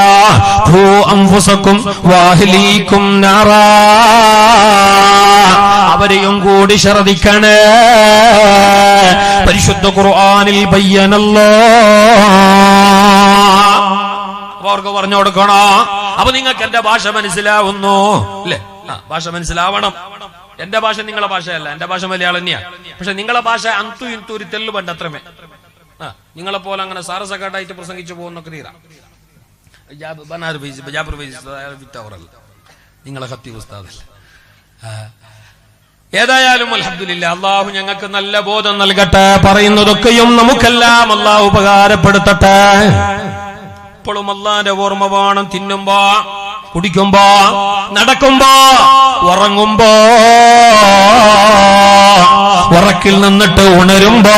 ഖൂ അൻഫുസകും വഅഹ്ലീകും നാറാ, അവരെയും കൂടി ശ്രദ്ധിക്കണേ. പരിശുദ്ധ ഖുർആനിൽ ബയ്യനല്ലാഹ്, അവർക്ക് പറഞ്ഞു കൊടുക്കണോ. അപ്പൊ നിങ്ങൾക്ക് എന്റെ ഭാഷ മനസ്സിലാവുന്നു അല്ലേ? ഭാഷ മനസ്സിലാവണം. എന്റെ ഭാഷ നിങ്ങളെ ഭാഷയല്ല, എന്റെ ഭാഷ മലയാളം തന്നെയാണ്. പക്ഷെ നിങ്ങളെ ഭാഷ അന്തു ഇന്തു ഒരു തെല്ലു പണ്ട് അത്രമേ. നിങ്ങളെ പോലെ അങ്ങനെ സാരസക്കാട്ടായിട്ട് പ്രസംഗിച്ചു പോകുന്നൊക്കെ തീരാ. നിങ്ങളെ ഹത്തി ഉസ്താദല്ല. ഏതായാലും അൽഹംദുലില്ലാഹ്, അല്ലാഹു ഞങ്ങൾക്ക് നല്ല ബോധം നൽകട്ടെ. പറയുന്നതൊക്കെയും നമുക്കെല്ലാം അല്ലാഹു ഉപകാരപ്പെടുത്തട്ടെ. ഇപ്പോഴും അല്ലാഹുവിന്റെ ഓർമ്മ വേണം. തിന്നുമ്പോ, കുടിക്കുമ്പോ, നടക്കുമ്പോ, ഉറങ്ങുമ്പോ, ഉറക്കിൽ നിന്നിട്ട് ഉണരുമ്പോ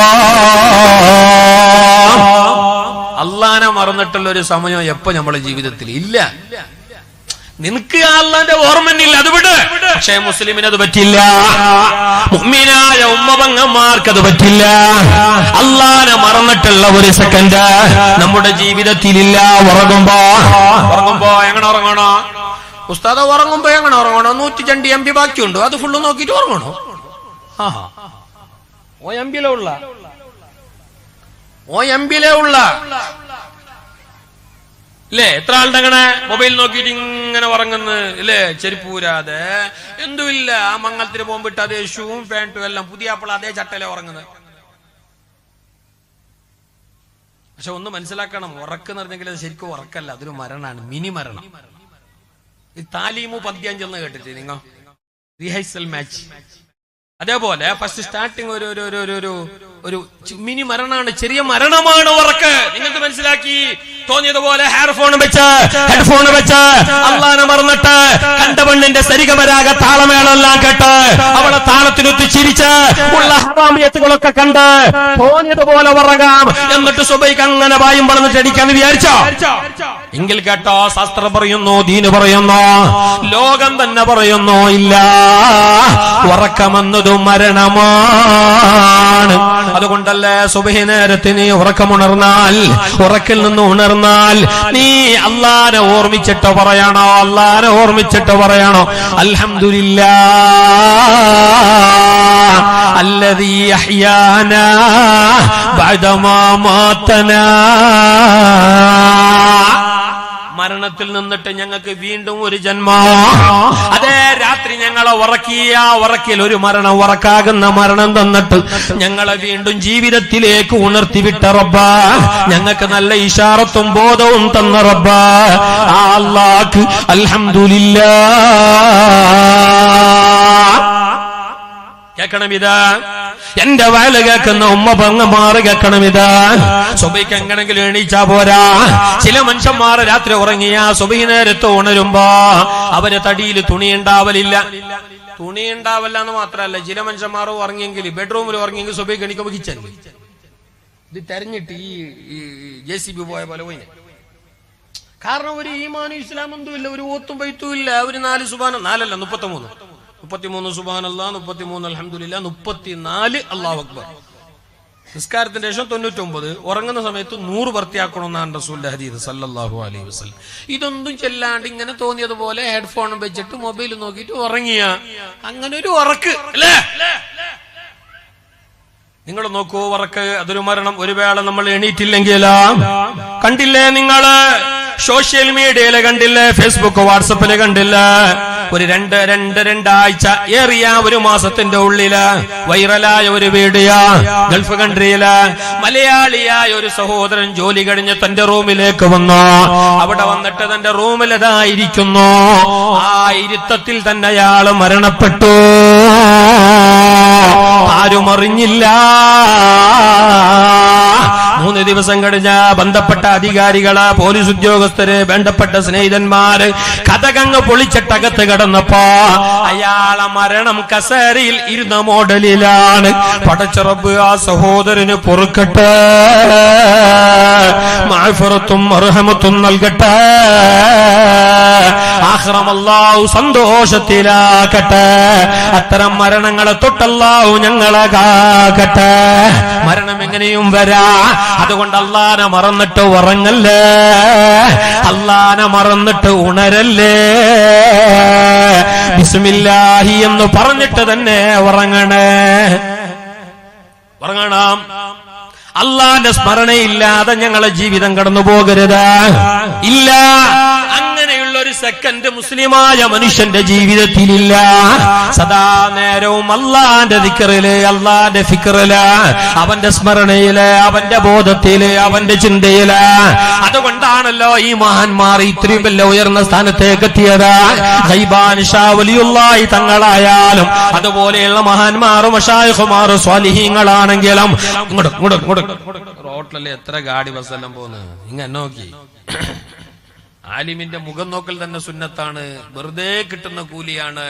അല്ലാഹനെ മറന്നിട്ടുള്ള ഒരു സമയം എപ്പോ നമ്മുടെ ജീവിതത്തിൽ ഇല്ല. നിനക്ക് അള്ളാന്റെ ഓർമ്മന്നില്ല, അത് വിട്. പക്ഷേ മുസ്ലിമിന് അത് പറ്റില്ല, മുഅ്മിനായ ഉമ്മപങ്ങന്മാർക്ക് അത് പറ്റില്ല. അള്ളാനെ മറന്നിട്ടുള്ള ഒരു സെക്കൻഡ് നമ്മുടെ ജീവിതത്തിലില്ല. ഉറങ്ങുമ്പോ എങ്ങനെ ഉറങ്ങണോ ഉസ്താദ? ഉറങ്ങുമ്പോ എങ്ങനെ ഉറങ്ങണോ? 102 MB ബാക്കിയുണ്ടോ? അത് ഫുള്ള് നോക്കിയിട്ട് ഉറങ്ങണോ? ഓ എംബിലേ ഉള്ള ഇല്ലേ? എത്ര ആളുടെ അങ്ങനെ മൊബൈൽ നോക്കിയിട്ട് ഇങ്ങനെ ഉറങ്ങുന്നു ഇല്ലേ? ചെരുപ്പൂരാതെ എന്തുമില്ല, ആ മംഗളത്തിന് പോകുമ്പിട്ട് അതേ ഷൂവും പാന്റും എല്ലാം പുതിയ അപ്പോൾ അതേ ചട്ടയിലെ ഉറങ്ങുന്നത്. പക്ഷെ ഒന്ന് മനസ്സിലാക്കണം, ഉറക്കെന്ന് പറഞ്ഞെങ്കിൽ അത് ശരിക്കും ഉറക്കല്ല, അതൊരു മരണമാണ്, മിനി മരണം. ഈ താലീമു പദ്യം ചെന്ന് കേട്ടിട്ട് നിങ്ങൾ റിഹൈസൽ മാച്ച്, അതേപോലെ ഫസ്റ്റ് സ്റ്റാർട്ടിങ് ഒരു മിനി മരണമാണ്, ചെറിയ മരണമാണ് ഉറക്ക്. നിങ്ങൾക്ക് മനസ്സിലാക്കി തോന്നിയതുപോലെ ഹെഡ്ഫോൺ വെച്ച് അള്ളാനെ മറന്നിട്ട് കണ്ട പെണ്ണിന്റെ സരിഗമരാഗ താളമേളെല്ലാം കേട്ട് അവളെ താളത്തിനൊത്ത് ചിരിച്ച് ഉള്ള ഹറാമിയത്തുകളൊക്കെ കണ്ട് തോന്നിയതുപോലെ ഉറങ്ങാം. എന്നിട്ട് സുബൈക്ക് അങ്ങനെ വായും വളർന്നിട്ട് അടിക്കാന്ന് വിചാരിച്ചോ? എങ്കിൽ കേട്ടോ, ശാസ്ത്രം പറയുന്നു, ദീന് പറയുന്നു, ലോകം തന്നെ പറയുന്നു, ഇല്ല, ഉറക്കമെന്നതും മരണമാണ്. അതുകൊണ്ടല്ലേ സുബഹി നേരത്ത് നീ ഉറക്കമുണർന്നാൽ, ഉറക്കിൽ നിന്ന് ഉണർന്നാൽ നീ അല്ലാഹനെ ഓർമ്മിച്ചിട്ട് പറയണോ, അല്ലാഹനെ ഓർമ്മിച്ചിട്ട് പറയണോ, അൽഹംദുലില്ലാഹ് അല്ലദീ അഹ്യാനാ ബഅദമാ മാതനാ. മരണത്തിൽ നിന്നിട്ട് ഞങ്ങൾക്ക് വീണ്ടും ഒരു ജന്മം. അതേ രാത്രി ഞങ്ങളെ ഉറക്കിയ ഉറക്കിൽ ഒരു മരണം, ഉറക്കാകുന്ന മരണം തന്നിട്ട് ഞങ്ങളെ വീണ്ടും ജീവിതത്തിലേക്ക് ഉണർത്തിവിട്ട റബ്ബ, ഞങ്ങൾക്ക് നല്ല ഇശാറത്തും ബോധവും തന്ന റബ്ബ, ആ അല്ലാഹ്ക്ക് അൽഹംദുലില്ലാഹ്. കേൾക്കണമിതാ, എന്റെ വയല് കേൾക്കുന്ന ഉമ്മ പെങ്ങന്മാർ കേൾക്കണമിതാ. സുബഹിക്ക് എങ്ങനെങ്കിലും എണീച്ചാ പോരാ. ചില മനുഷ്യന്മാർ രാത്രി ഉറങ്ങിയ സുബഹി നേരത്ത് ഉണരുമ്പോ അവര് തടിയിൽ തുണിയുണ്ടാവലില്ല എന്ന് മാത്രമല്ല, ചില മനുഷ്യന്മാർ ഉറങ്ങിയെങ്കിൽ ബെഡ്റൂമിൽ ഉറങ്ങിയെങ്കിൽ സുബഹിക്ക് എണീക്കുമ്പോ കിച്ചൻ ഇത് തെരഞ്ഞിട്ട് ഈ JCB പോയ പോലെ പോയി. കാരണം ഒരു ഈമാനും ഇസ്ലാമൊന്നും ഇല്ല, ഒരു ഓത്തും പൈത്തും ഇല്ല. ഒരു 4 സുബ്ഹാന, 4 അല്ല 33 സുബ്ഹാനല്ലാഹ്, 33 അൽഹംദുലില്ലാഹ്, 34 അല്ലാഹു അക്ബർ. നിസ്കാരത്തിന്റെ ശേഷം 99, ഉറങ്ങുന്ന സമയത്ത് 100 വൃത്തിയാക്കണമെന്നാണ് റസൂലുള്ളാഹി ഹദീസ് സല്ലല്ലാഹു അലൈഹി വസല്ലം. ഇതൊന്നും ചെല്ലാണ്ട് ഇങ്ങനെ തോന്നിയതുപോലെ ഹെഡ്ഫോണും വെച്ചിട്ട് മൊബൈൽ നോക്കിയിട്ട് ഉറങ്ങിയ അങ്ങനെ ഒരു ഉറക്ക് അല്ലേ? നിങ്ങൾ നോക്കൂ, ഉറക്ക് അതൊരു മരണം. ഒരു വേള നമ്മൾ എണീറ്റില്ലെങ്കിലോ, കണ്ടില്ലേ നിങ്ങള് സോഷ്യൽ മീഡിയയില് കണ്ടില്ലേ, ഫേസ്ബുക്ക് വാട്സപ്പില് കണ്ടില്ലേ, ഒരു രണ്ടാഴ്ച ഏറിയ ഒരു മാസത്തിന്റെ ഉള്ളില് വൈറലായ ഒരു വീഡിയോ. ഗൾഫ് കൺട്രിയില് മലയാളിയായ ഒരു സഹോദരൻ ജോലി കഴിഞ്ഞ് തന്റെ റൂമിലേക്ക് വന്നു. അവിടെ വന്നിട്ട് തന്റെ റൂമിലതായിരിക്കുന്നു, ആ ഇരുത്തത്തിൽ തന്നെ അയാള് മരണപ്പെട്ടു. ആരും അറിഞ്ഞില്ല. 3 ദിവസം കഴിഞ്ഞ ബന്ധപ്പെട്ട അധികാരികള്, പോലീസ് ഉദ്യോഗസ്ഥര്, വേണ്ടപ്പെട്ട സ്നേഹിതന്മാര് കഥകങ്ങ് പൊളിച്ചിട്ടകത്ത് കിടന്നപ്പോ അയാളെ മരണം കസേരയിൽ ഇരുന്ന മോഡലിലാണ്. പടച്ച റബ്ബ് ആ സഹോദരന് പൊറുക്കട്ടെ, മഅഫറത്തും മർഹമത്തും നൽകട്ടെ, ആഖിറം അല്ലാഹു സന്തോഷത്തിലാക്കട്ടെ. അത്തരം മരണങ്ങളെ തൊട്ടല്ലാഹു ഞങ്ങളെ കാക്കട്ടെ. മരണം എങ്ങനെയും വരാ. അതുകൊണ്ട് അല്ലാഹനെ മറന്നിട്ട് ഉറങ്ങല്ലേ, അല്ലാഹനെ മറന്നിട്ട് ഉണരല്ലേ. ബിസ്മില്ലാഹി എന്ന് പറഞ്ഞിട്ട് തന്നെ ഉറങ്ങണം. അല്ലാഹന്റെ സ്മരണയില്ലാതെ ഞങ്ങളെ ജീവിതം കടന്നു പോകരുത്. ഇല്ല, അങ്ങനെയുള്ള ഒരു സെക്കൻഡ് മുസ്ലിമായ മനുഷ്യന്റെ ജീവിതത്തിലില്ല. സദാ നേരവും അല്ലാഹന്റെ ദിക്റില്, അല്ലാഹന്റെ ഫിക്റില്, അവന്റെ സ്മരണയില്, അവന്റെ ബോധത്തില്, അവന്റെ ചിന്തയില്. അതുകൊണ്ടാണല്ലോ ഈ മഹാന്മാർ ഇത്രയും വലിയ ഉയർന്ന സ്ഥാനത്തേക്ക് എത്തിയത്. ഗൈബാൻ ഷാ വലിയുള്ളാഹി തങ്ങളായാലും അതുപോലെയുള്ള മഹാന്മാരും മശായിഖുമാരും സ്വാലിഹീങ്ങളാണെങ്കിലും ഇങ്ങോട്ട് റോട്ടിലല്ലേ എത്ര ഗാഡി ബസ്സെല്ലാം പോകുന്നത്. ഇങ്ങനെ നോക്കി, ആലിമിന്റെ മുഖം നോക്കൽ തന്നെ സുന്നത്താണ്, വെറുതെ കിട്ടുന്ന കൂലിയാണ്.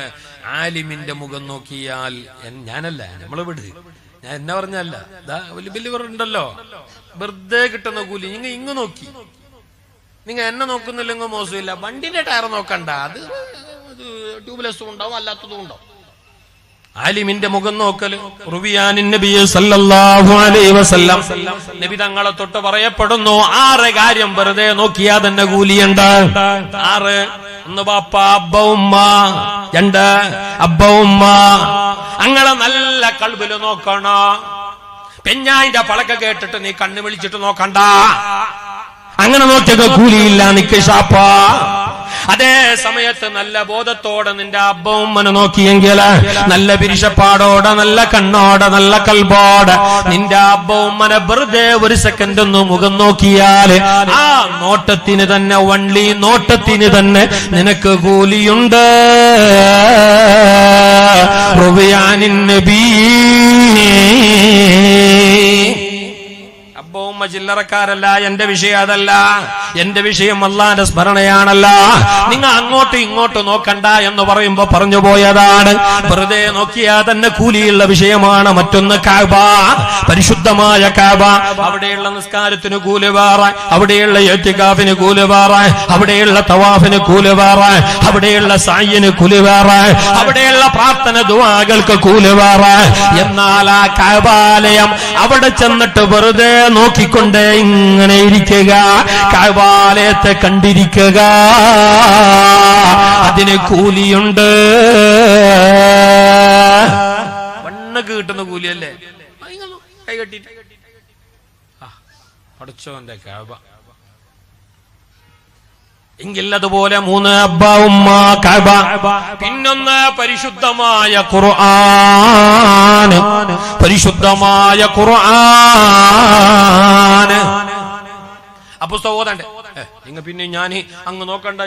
ആലിമിന്റെ മുഖം നോക്കിയാൽ, ഞാനല്ല, നമ്മള് വിട്, ഞാൻ എന്നെ പറഞ്ഞല്ല, വലിയ ഉണ്ടല്ലോ, വെറുതെ കിട്ടുന്ന കൂലി. ഇങ്ങ് നോക്കി നിങ്ങൾ എന്നെ നോക്കുന്നില്ലെങ്കിൽ മോശമില്ല, വണ്ടിന്റെ ടയർ നോക്കണ്ട, അത് ട്യൂബ്ലെസ്സും ഉണ്ടാവും അല്ലാത്തതും ഉണ്ടാവും. ആലിമിന്റെ മുഖം നോക്കല്. റുബിയാനിൻ നബി സല്ലല്ലാഹു അലൈഹി വസല്ലം നബി തങ്ങളെ തൊട്ട് പറയപ്പെടുന്നു 6 കാര്യം വെറുതെ നോക്കിയാ തന്നെ കൂലിയുണ്ട്. 6. 1 ബാപ്പ അബ്ബ ഉമ്മ, 2 അബ്ബ ഉമ്മ. അങ്ങനെ നല്ല കൽബില് നോക്കണോ. പെഞ്ഞായിന്റെ പളക്ക കേട്ടിട്ട് നീ കണ്ണ് വിളിച്ചിട്ട് നോക്കണ്ട. അങ്ങനെ നോക്കിയത് കൂലിയില്ല, നിക്ക് ഷാപ്പ. അതേ സമയത്ത് നല്ല ബോധത്തോടെ നിന്റെ അബ്ബ ഉമ്മനെ നോക്കിയെങ്കിൽ, നല്ല പിരിശപ്പാടോടെ, നല്ല കണ്ണോടെ, നല്ല കൽബോടെ നിന്റെ അബ്ബ ഉമ്മനെ വെറുതെ 1 സെക്കൻഡ് ഒന്ന് മുഖം നോക്കിയാൽ ആ നോട്ടത്തിന് തന്നെ, വള്ളി നോട്ടത്തിന് തന്നെ നിനക്ക് കൂലിയുണ്ട്. റുബിയാനിൻ നബി. അബ്ബ ചില്ലറക്കാരല്ല. എന്റെ വിഷയം അതല്ല. എന്റെ വിഷയം അല്ലാഹുവിന്റെ സ്മരണയാണല്ല. നിങ്ങൾ അങ്ങോട്ടും ഇങ്ങോട്ടും നോക്കണ്ട എന്ന് പറയുമ്പോ പറഞ്ഞു പോയതാണ്. വെറുതെ നോക്കിയാൽ തന്നെ കൂലിയുള്ള വിഷയമാണ്. മറ്റൊന്ന് കഅബ, പരിശുദ്ധമായ കഅബ. അവിടെയുള്ള നിസ്കാരത്തിന് കൂലി വേറെ, അവിടെയുള്ള ഇഅ്തികാഫിന് കൂലി വേറെ, അവിടെയുള്ള തവാഫിന് കൂലി വേറെ, അവിടെയുള്ള സഅയിന് കൂലി വേറെ, അവിടെയുള്ള പ്രാർത്ഥന ദുആകൾക്ക് കൂലി വേറെ. എന്നാൽ ആ കഅബാലയം അവിടെ ചെന്നിട്ട് വെറുതെ നോക്കിക്കൊണ്ട് ഇങ്ങനെ ഇരിക്കുക, കഅബാലയത്തെ കണ്ടിരിക്കുക, അതിന് കൂലിയുണ്ട്. വണ്ണക്ക് കിട്ടുന്ന കൂലിയല്ലേ കൈ കെട്ടിട്ട് പഠിച്ചോന്റെ കഅബ. എങ്കിൽ അതുപോലെ 3 അബ്ബ ഉമ്മ കഅബ. പിന്നൊന്ന് പരിശുദ്ധമായ ഖുർആൻ. പരിശുദ്ധമായ ഖുർആൻ. അപ്പൊ സഹോദരന്റെ നിങ്ങൾ പിന്നെ ഞാൻ അങ്ങ് നോക്കണ്ട,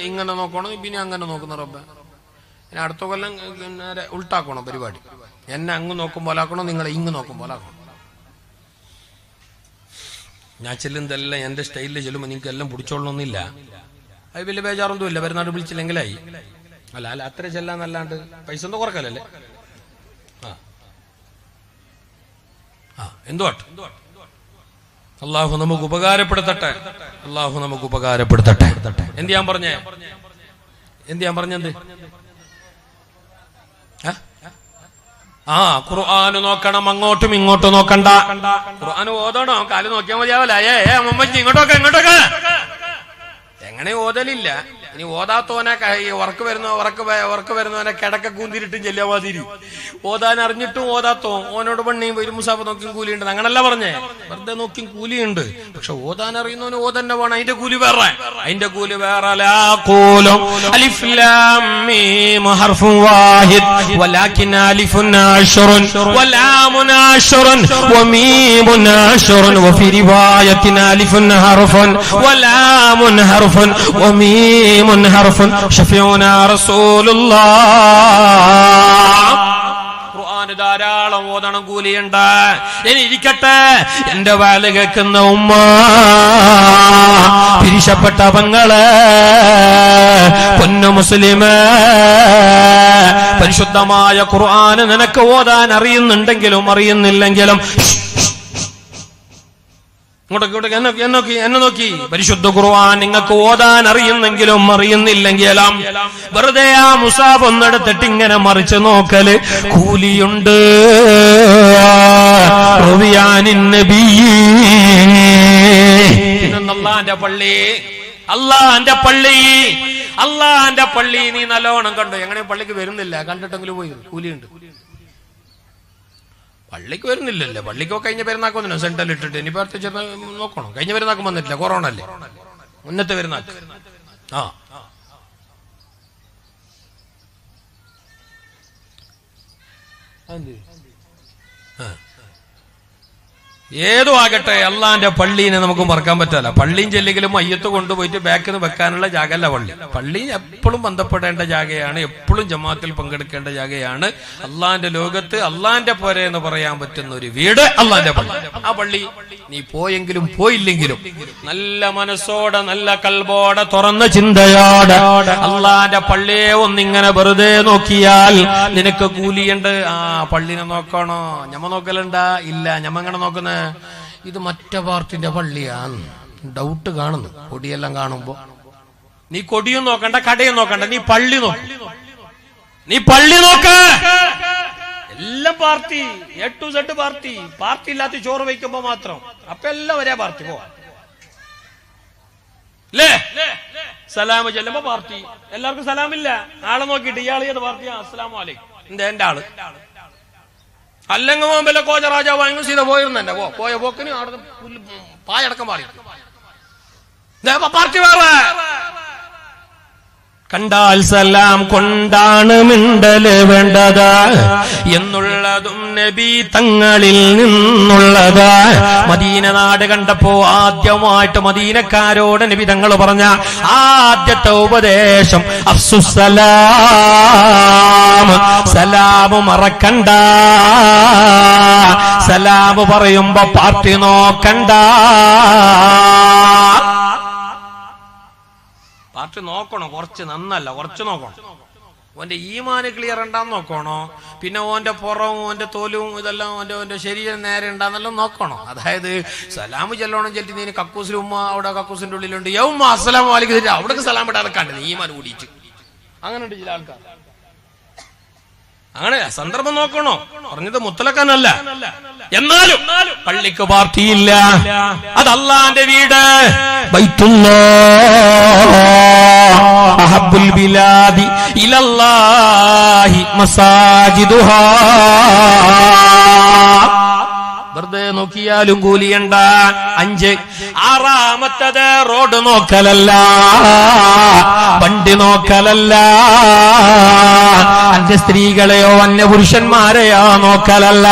ഇങ്ങനെ നോക്കണം, പിന്നെ അങ്ങനെ നോക്കുന്ന റബ്ബ. അടുത്ത കൊല്ലം നേരെ ഉൾട്ടാക്കണോ പരിപാടി. എന്നെ അങ്ങ് നോക്കും പോലാക്കണോ, നിങ്ങളെ ഇങ്ങ് നോക്കും പോലാക്കണം. ഞാൻ ചെല്ലുന്നതെല്ലാം എന്റെ സ്റ്റൈലിൽ ചെല്ലുമ്പോൾ നിങ്ങൾക്ക് എല്ലാം പിടിച്ചോളണമെന്നില്ല. അത് വലിയ ബേജാറൊന്നും ഇല്ല. പെരുന്നാട് വിളിച്ചില്ലെങ്കിലായി. അല്ല അത്ര ചെല്ലാന്നല്ലാണ്ട് പൈസ ഒന്നും കുറക്കല്ലേ. എന്തുവാട്ട് അള്ളാഹു നമുക്ക് ഉപകാരപ്പെടുത്തട്ടെ. അള്ളാഹു നമുക്ക് ഉപകാരപ്പെടുത്തട്ടെ. എന്ത് ഞാൻ പറഞ്ഞേ? പറഞ്ഞത് ഖുർആൻ നോക്കണം, അങ്ങോട്ടും ഇങ്ങോട്ടും നോക്കണ്ട. ഖുർആൻ ഓതണോ? കാല് നോക്കിയാൽ മതിയാവല്ല. ഇങ്ങോട്ടൊക്കെ ഇങ്ങോട്ടൊക്കെ എങ്ങനെ ഓതലില്ല. ഇനി ഓതാത്തോനെ ഉറക്ക് വരുന്നവനെ കിടക്ക കൂന്തിരിട്ടും ചെല്ലാ മാതിരി. ഓതാൻ അറിഞ്ഞിട്ടും ഓതാത്തോ ഓനോട് പണിയും വരും മുസാഫ് നോക്കിയും കൂലിയുണ്ട്. അങ്ങനല്ല പറഞ്ഞേ. വെറുതെ നോക്കിയും കൂലിയുണ്ട്. പക്ഷെ ഓതാൻ അറിയുന്നവന് ഓതന്നെ വേണം. അതിന്റെ കൂലി വേറെ. അലിഫ് ലാം മീം ഹർഫുൻ വാഹിദ് വലാകിൻ അലിഫുൻ അശ്റുൻ വലാമുൻ അശ്റുൻ വമീമുൻ അശ്റുൻ വഫി റിവായത്തിൻ അലിഫുൻ ഹർഫുൻ വലാമുൻ ഹർഫുൻ വമീമുൻ ഹർഫുൻ ശഫീഉനാ റസൂലുള്ളാഹ്. ഖുർആന് ധാരാളം ഓതണം, കൂലിയുണ്ട്. ഇനി ഇരിക്കട്ടെ, എന്റെ വാല് കേൾക്കുന്ന ഉമ്മ, പിരിശപ്പെട്ട പെങ്ങളെ, പൊന്നു മുസ്ലിമേ, പരിശുദ്ധമായ ഖുർആന് നിനക്ക് ഓതാൻ അറിയുന്നുണ്ടെങ്കിലും അറിയുന്നില്ലെങ്കിലും എന്നെ നോക്കി പരിശുദ്ധ ഖുർആൻ നിങ്ങൾക്ക് ഓതാൻ അറിയുന്നെങ്കിലും അറിയുന്നില്ലെങ്കിലും വെറുതെ ആ മുസാഫ് ഒന്നെടുത്തിട്ട് ഇങ്ങനെ മറിച്ച് നോക്കല് കൂലിയുണ്ട്. അള്ളാന്റെ പള്ളി നീ നല്ലോണം കണ്ടു. എങ്ങനെ പള്ളിക്ക് വരുന്നില്ല, കണ്ടിട്ടെങ്കിലും പോയി. കൂലിയുണ്ട്. പള്ളിക്ക് വരുന്നില്ലല്ലേ. പള്ളിക്കോ കഴിഞ്ഞ പെരുന്നാക്കൊന്നില്ല സെന്ററിൽ ഇട്ടിട്ട്. ഇനി അടുത്ത നോക്കണം. കഴിഞ്ഞ പെരുന്നാക്കും വന്നിട്ടില്ല, കൊറോണ അല്ലേ. മുന്നത്തെ പെരുന്നാക്ക് ഏതോ ആകട്ടെ, അള്ളാന്റെ പള്ളീനെ നമുക്ക് മറക്കാൻ പറ്റില്ല. പള്ളിയും ചെല്ലെങ്കിലും മയ്യത്ത് കൊണ്ടുപോയിട്ട് ബാക്കിൽ നിന്ന് വെക്കാനുള്ള ജാഗല്ല പള്ളി. പള്ളി എപ്പോഴും ബന്ധപ്പെടേണ്ട ജാഗയാണ്, എപ്പോഴും ജമാഅത്തിൽ പങ്കെടുക്കേണ്ട ജാഗയാണ്. അള്ളാന്റെ ലോകത്ത് അള്ളാന്റെ പോരെ എന്ന് പറയാൻ പറ്റുന്ന ഒരു വീട് അള്ളാന്റെ പള്ളി. ആ പള്ളി നീ പോയെങ്കിലും പോയില്ലെങ്കിലും നല്ല മനസ്സോടെ, നല്ല കൽബോടെ, തുറന്ന ചിന്തയോടെ അള്ളാന്റെ പള്ളിയെ ഒന്നിങ്ങനെ വെറുതെ നോക്കിയാൽ നിനക്ക് കൂലിയുണ്ട്. ആ പള്ളിനെ നോക്കണോ? ഞമ്മ നോക്കലുണ്ടാ? ഇല്ല. ഞമ്മ എങ്ങനെ നോക്കുന്ന? ഇത് മറ്റേ പാർട്ടിന്റെ പള്ളിയാണ്. ഡൗട്ട് കാണുന്നു കൊടിയെല്ലാം കാണുമ്പോ. നീ കൊടിയും നോക്കണ്ട, കടയും നോക്കണ്ട, നീ പള്ളി നോക്ക്. നീ പള്ളി നോക്ക്. എല്ലാം party, A to Z party. Party ഇല്ലാത്ത ചോറ് വയ്ക്കുമ്പോ മാത്രം. അപ്പൊ എല്ലാം ഒരേ പാർട്ടി പോവാ. സലാം ചെല്ലുമ്പോ പാർട്ടി. എല്ലാവർക്കും സലാമില്ല. ആളെ നോക്കിയിട്ട് ഇയാൾ ഏത് പാർട്ടിയാ? അസ്സലാമു അലൈക്കും. എന്റെ ആള്. അല്ലെങ്കിൽ വല്ല കോജ രാജാവ് അങ്ങ് സീത പോയിരുന്നെ പോയ പോക്കിന് അവിടെ പായടക്കം പാടി പാർട്ടി വേറെ. കണ്ടാൽ സലാം കൊണ്ടാണ് മിണ്ടല് വേണ്ടത് എന്നുള്ളതും നബി തങ്ങളിൽ നിന്നുള്ളത്. മദീന നാട് കണ്ടപ്പോ ആദ്യമായിട്ട് മദീനക്കാരോട് നബി തങ്ങൾ പറഞ്ഞ ആദ്യത്തെ ഉപദേശം അഫ്സുസ്സലാം, സലാം മറക്കണ്ട. സലാം പറയുമ്പോ പാർട്ടി നോക്കണ്ട. പാർട്ടി നോക്കണോ? കുറച്ച് നന്നല്ല, കുറച്ച് നോക്കണം. ഓന്റെ ഈമാന് ക്ലിയർ ഉണ്ടാന്ന് നോക്കണോ? പിന്നെ ഓന്റെ പുറവും ഓന്റെ തോലും ഇതെല്ലാം ഓന്റെ ശരീരം നേരെ ഉണ്ടാന്നെല്ലാം നോക്കണോ? അതായത് സലാം ചെല്ലണം ചെല്ലി നീ കക്കൂസിൽ ഉമ്മ അവിടെ കക്കൂസിന്റെ ഉള്ളിലുണ്ട്, യൗമ്മ അസ്സലാമു അലൈക്കും, അവിടേക്ക് സലാം ഇടാതെ കണ്ടത് ഈമാൻ കൂടിയിട്ട്. അങ്ങനെ ഉണ്ട് ചില ആൾക്കാർ. അങ്ങനെ സന്ദർഭം നോക്കണോ? പറഞ്ഞത് മുത്തലക്കാനല്ല. എന്നാലും പള്ളിക്ക് പാർട്ടിയില്ല. അത് അല്ലാഹുവിന്റെ വീട്. ബൈത്തുല്ലാഹ് അഹബ്ബുൽ ബിലാദി ഇലല്ലാഹി മസാജിദുഹാ. വെറുതെ നോക്കിയാലും കൂലിയണ്ട. 5. ആറാമത്തത് റോഡ് നോക്കലല്ല, വണ്ടി നോക്കലല്ല, അന്യ സ്ത്രീകളെയോ അന്യ പുരുഷന്മാരെയോ നോക്കലല്ല.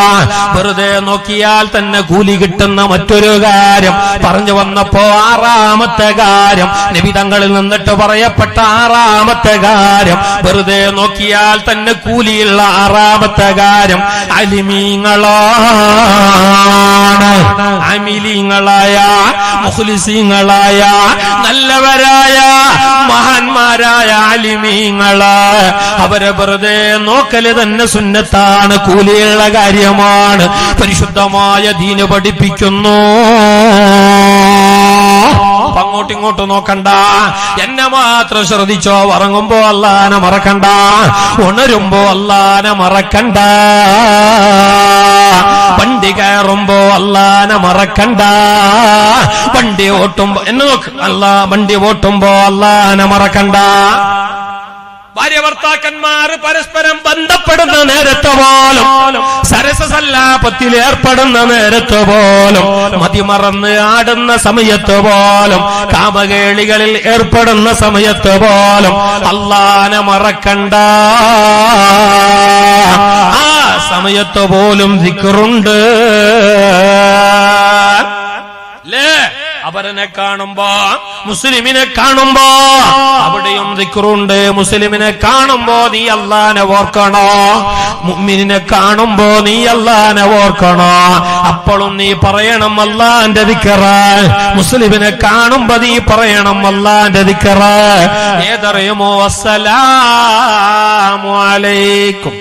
വെറുതെ നോക്കിയാൽ തന്നെ കൂലി കിട്ടുന്ന മറ്റൊരു കാര്യം പറഞ്ഞു വന്നപ്പോ ആറാമത്തെ കാര്യം നബി തങ്ങളിൽ നിന്നിട്ട് പറയപ്പെട്ട ആറാമത്തെ കാര്യം, വെറുതെ നോക്കിയാൽ തന്നെ കൂലിയുള്ള ആറാമത്തെ കാര്യം അലിമീങ്ങളാണ്. അമിലീങ്ങളായ മുഖ്ലിസീങ്ങളായ നല്ലവരായ മഹാന്മാരായ അലിമീങ്ങള് അവരെ വെറുതെ നോക്കല് തന്നെ സുന്നത്താണ്, കൂലിയുള്ള കാര്യമാണ്. പരിശുദ്ധമായ ദീന് പഠിപ്പിക്കുന്നു. അങ്ങോട്ടും ഇങ്ങോട്ടും നോക്കണ്ട. എന്നെ മാത്രം ശ്രദ്ധിച്ചോ. ഉറങ്ങുമ്പോ അല്ലാഹനെ മറക്കണ്ട, ഉണരുമ്പോ അല്ലാഹനെ മറക്കണ്ട, വണ്ടി കയറുമ്പോ അല്ലാഹനെ മറക്കണ്ട, വണ്ടി ഓട്ടുമ്പോ എന്നെ നോക്ക്. വണ്ടി ഓട്ടുമ്പോ അല്ലാഹനെ മറക്കണ്ട. ഭാര്യ ഭർത്താക്കന്മാർ പരസ്പരം ബന്ധപ്പെടുന്ന നേരത്തെ പോലും, സരസസല്ലാപത്തിൽ ഏർപ്പെടുന്ന നേരത്തെ പോലും, മതിമറന്ന് ആടുന്ന സമയത്ത് പോലും, കാമകേളികളിൽ ഏർപ്പെടുന്ന സമയത്ത് പോലും അല്ലാഹനെ മറക്കണ്ട. ആ സമയത്ത് പോലും ദിക്റുണ്ട്. അവരനെ കാണുമ്പോ, മുസ്ലിമിനെ കാണുമ്പോ അവിടെയും ദിക്റുണ്ട്. മുസ്ലിമിനെ കാണുമ്പോ നീ അല്ലാഹനെ ഓർക്കണോ, മുഅ്മിനിനെ കാണുമ്പോ നീ അല്ലാഹനെ ഓർക്കണോ. അപ്പോഴും നീ പറയണം അല്ലാഹന്റെ ദിക്ർ. മുസ്ലിമിനെ കാണുമ്പോ നീ പറയണം അല്ലാഹന്റെ ദിക്ർ. ഏതറിയുമോ? അസ്സലാമു അലൈക്കും.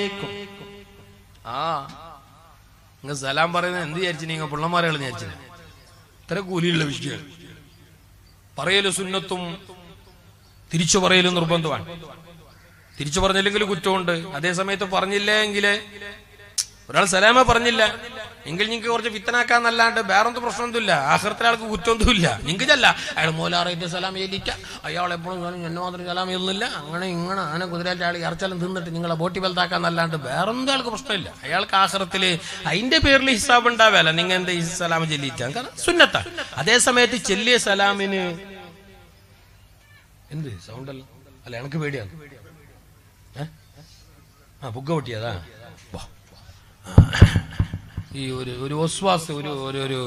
നിങ്ങൾ സലാം പറയുന്നത് എന്ത് വിചാരിച്ചു? നിങ്ങൾ പിള്ളമാരെ വിചാരിച്ചില്ല. ഇത്ര കൂലിയുള്ള വിഷയം. പറയല് സുന്നത്തും തിരിച്ചു പറയലും നിർബന്ധമാണ്. തിരിച്ചു പറഞ്ഞില്ലെങ്കിൽ കുറ്റമുണ്ട്. അതേ സമയത്ത് പറഞ്ഞില്ലെങ്കിൽ, ഒരാൾ സലാമ പറഞ്ഞില്ല എങ്കിൽ നിങ്ങൾക്ക് കുറച്ച് ഫിത്തനാക്കാന്നല്ലാണ്ട് വേറൊന്നും പ്രശ്നമൊന്നുമില്ല. ആഖിറത്തിലെ ആൾക്ക് കുറ്റമൊന്നുമില്ല. നിങ്ങൾക്കല്ല അയാൾ മോലാറായിട്ട് സലാം ചെയ്യില്ല, അയാൾ എപ്പോഴും എന്നെ മാത്രം സലാം ചെയ്യുന്നില്ല, അങ്ങനെ ഇങ്ങനെ ആന കുതിരായിട്ട് അയാൾ ഇറച്ചാലും തിന്നിട്ട് നിങ്ങളെ ബോട്ടി വലുതാക്കാന്നല്ലാണ്ട് വേറൊന്നും ആൾക്ക് പ്രശ്നമില്ല. അയാൾക്ക് ആഖിറത്തില് അതിന്റെ പേരിൽ ഹിസാബ് ഉണ്ടാവില്ല. നിങ്ങൾ എന്താ ഈ സലാം ചെല്ലിയിട്ടാണ്, കാരണം സുന്നത്താണ്. അതേ സമയത്ത് ചെല്ലിയ സലാമിന് എന്ത് സൗണ്ടല്ല അല്ല, എനിക്ക് പേടിയാണ്. പുക പൊട്ടിയതാ. ഈ ഒരു ഒസ്വാസ്, ഒരു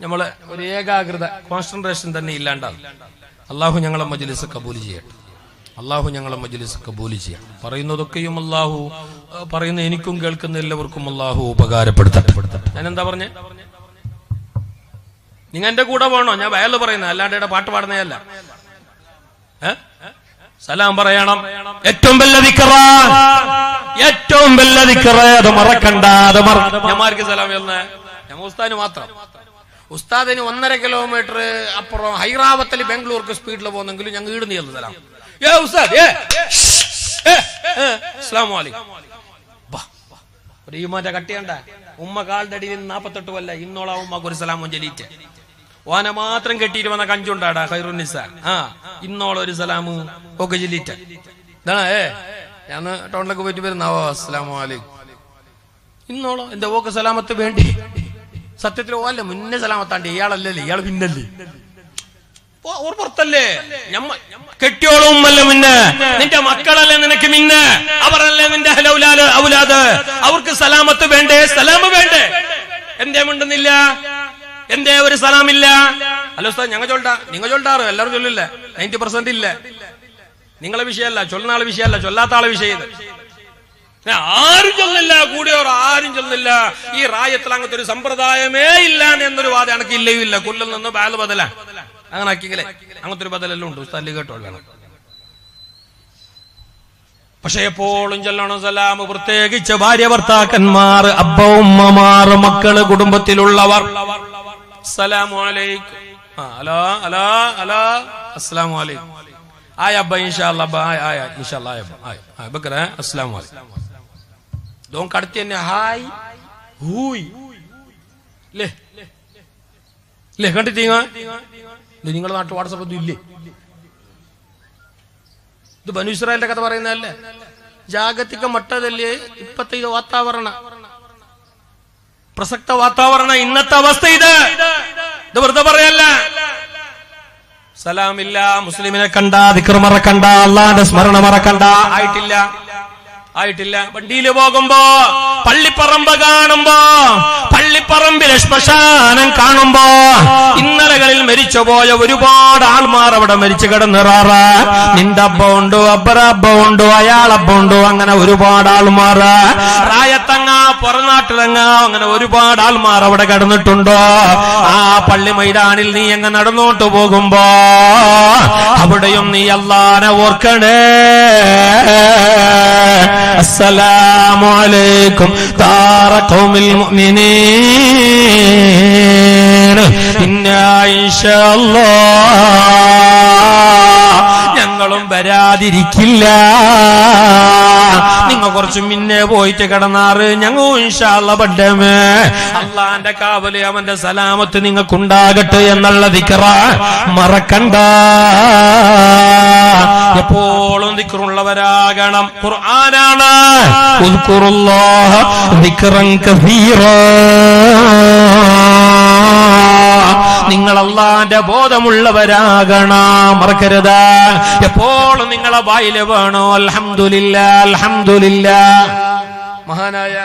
നമ്മളെ ഒരു ഏകാഗ്രത, കോൺസെൻട്രേഷൻ തന്നെ ഇല്ലാണ്ടാവും. അള്ളാഹു ഞങ്ങളെ മജ്ലിസ് കബൂൽ ചെയ്യട്ടെ. അള്ളാഹു ഞങ്ങളെ മജ്ലിസ് കബൂൽ ചെയ്യാം. പറയുന്നതൊക്കെയും അള്ളാഹു പറയുന്ന എനിക്കും കേൾക്കുന്ന എല്ലാവർക്കും അള്ളാഹു ഉപകാരപ്പെടുത്തട്ടെ. ഞാൻ എന്താ പറഞ്ഞേ? നിങ്ങൾ എന്റെ കൂടെ പോകണോ? ഞാൻ വയല് പറയുന്നത് അല്ലാണ്ട് ഇവിടെ പാട്ട് പാടുന്നതല്ല. സലാം പറയണം. ഏറ്റവും വലിയ ദിക്റാ, ഏറ്റവും വലിയ ദിക്റ്. അത് മറക്കണ്ട. അത് ഞമാർക്ക് സലാം ചെല്ലുന്ന ഞമ്മ ഉസ്താദിന് മാത്രം. ഉസ്താദിന് 1.5 കിലോമീറ്റർ അപ്പുറം ഹൈറാവത്തിൽ ബാംഗ്ലൂർക്ക് സ്പീഡിൽ പോകുന്നെങ്കിലും ഞങ്ങൾ ഈടുന്നു ചെല്ലു സലാം. ഒരു ഈമാന്റെ കട്ടിയണ്ട ഉമ്മ കാലിന്റെ അടിയിൽ 48 കൊല്ല ഇന്നോളാ ഉമ്മക്ക് ഒരു സലാമും ചൊല്ലിയിട്ട് ഓനെ മാത്രം കെട്ടിയിട്ട് വന്ന കഞ്ചുണ്ടാടാ ഖൈറുന്നിസ. ഇന്നോളം ഒരു സലാമും ഒക്കെ ചൊല്ലിയിട്ട് ഞാൻ ടൗണിലൊക്കെ പോയിട്ട് വരുന്നാവോ അസ്സലാമു അലൈക്കും ഇന്നോളം എന്റെ ഓക്ക് സലാമത്ത് വേണ്ടി. സത്യത്തിൽ ഓല്ല മുന്നേ സലാമത്താണ്ട് ഇയാളല്ലേ ഇയാൾ പിന്നല്ലേ പുറത്തല്ലേ കെട്ടിയോളും ഉമ്മല്ല മുന്നേ നിന്റെ മക്കളല്ലേ നിനക്ക് മിന്നെ അവരല്ലേ നിന്റെ ഔലാദ് അവർക്ക് സലാമത്ത് വേണ്ടേ സലാമ് വേണ്ടേ എന്തേ മിണ്ടുന്നില്ല എന്തേ ഒരു സലാമില്ല? അല്ല ഉസ്താദ് ഞങ്ങൾ നിങ്ങൾ ചൊല്ലാറ് എല്ലാവരും ചൊല്ലില്ല 90% ഇല്ല. നിങ്ങളെ വിഷയമല്ല ചൊല്ലുന്ന ആളെ വിഷയമല്ല ചൊല്ലാത്ത ആളെ വിഷയം ആരും ചൊല്ലില്ല കൂടിയോർ ആരും ചൊല്ലില്ല. ഈ റായത്തിൽ അങ്ങനത്തെ ഒരു സമ്പ്രദായമേ ഇല്ല എന്നൊരു വാദം എനിക്ക് ഇല്ലയും ഇല്ല. കൊല്ലിൽ നിന്ന് ബാല് ബദലാണ് അങ്ങനെ ആക്കിക്കലേ അങ്ങനത്തെ ഒരു ബദലെല്ലാം ഉണ്ട് ഉസ്താദ് കേട്ടോളാണ്. പക്ഷെ എപ്പോഴും ചൊല്ലണം സലാം. പ്രത്യേകിച്ച് ഭാര്യ ഭർത്താക്കന്മാർ അബ്ബ ഉമ്മമാർ മക്കള് കുടുംബത്തിലുള്ളവർ അസ്സലാമു അലൈക്കും അലാ അലാ അലാ അസ്സലാമു അലൈക്കും ആയ അബ്ബ ഇൻഷാല്ലാ ആയ ഇൻഷാല്ലാ ആയ ബക്കറ അസ്സലാമു അലൈക്കും ദോൻ കടത്തി തന്നെ ഹായ് ഹൂയ് ലേ ലേ കണ്ടിട്ടീങ്ങ നിങ്ങളുടെ നാട്ടിൽ വാട്സപ്പ് ഒന്നും ഇല്ലേ? ഇത് ബനു ഇസ്രായേലിന്റെ കഥ പറയുന്നതല്ലേ? ಜಾಗತಿಕ ಮಟ್ಟದಲ್ಲಿ ಇಪ್ಪತ್ತೈದು ವಾತಾವರಣ ಪ್ರಸಕ್ತ ವಾತಾವರಣ ಇನ್ನത്തെ ಅವಸ್ಥೆ ಇದೆ. ഇത് വെറുതെ പറയല്ല. സലാമില്ല, മുസ്ലിമിനെ കണ്ട ദിക്ർ മറക്കണ്ട, അള്ളാന്റെ സ്മരണ മറക്കണ്ട. ആയിട്ടില്ല. വണ്ടിയിൽ പോകുമ്പോ പള്ളിപ്പറമ്പ് കാണുമ്പോ പള്ളിപ്പറമ്പിൽ ശ്മശാനം കാണുമ്പോ ഇന്നലകളിൽ മരിച്ചുപോയ ഒരുപാട് ആൾമാർ അവിടെ മരിച്ചു കിടന്നിറാറ്. നിന്റെ അബ്ബ ഉണ്ടോ അബ്ബറബ്ബ ഉണ്ടോ അയാളബ്ബ ഉണ്ടോ അങ്ങനെ ഒരുപാട് ആൾമാർ റായത്തങ്ങ പുറനാട്ടിലങ്ങ അങ്ങനെ ഒരുപാട് ആൾമാർ അവിടെ കിടന്നിട്ടുണ്ടോ? ആ പള്ളി മൈതാനിൽ നീ എങ്ങ നടന്നോട്ട് പോകുമ്പോ അവിടെയും നീ അല്ലാഹനെ ഓർക്കണേ. അസ്സലാമു അലൈക്കും ദാറ ഖൗമിൽ മുഅ്മിനീൻ ഇന്നാ ഇൻഷാ അല്ലാഹ് ഞങ്ങളും വരാതിരിക്കില്ല. നിങ്ങൾ കുറച്ച് മുന്നേ പോയിട്ട് കിടന്നാറ് ഞങ്ങൾ ഇൻഷാ അല്ലാഹ് ബഡ്ഡമേ അള്ളാന്റെ കാവല് അവന്റെ സലാമത്ത് നിങ്ങൾക്കുണ്ടാകട്ടെ എന്നുള്ള ദിക്ർ മറക്കണ്ട. എപ്പോഴും ദിക്റുള്ളവരാകണം. ഖുർആനാണ് ഉദ്കുറുല്ലാഹ ദിക്റൻ കസീറാ. നിങ്ങൾ അള്ളാന്റെ ബോധമുള്ളവരാകണം, മറക്കരുത്. എപ്പോഴും നിങ്ങളെ വായില് വേണോ അൽഹംദുലില്ലാ അൽഹംദുലില്ലാ. മഹാനായ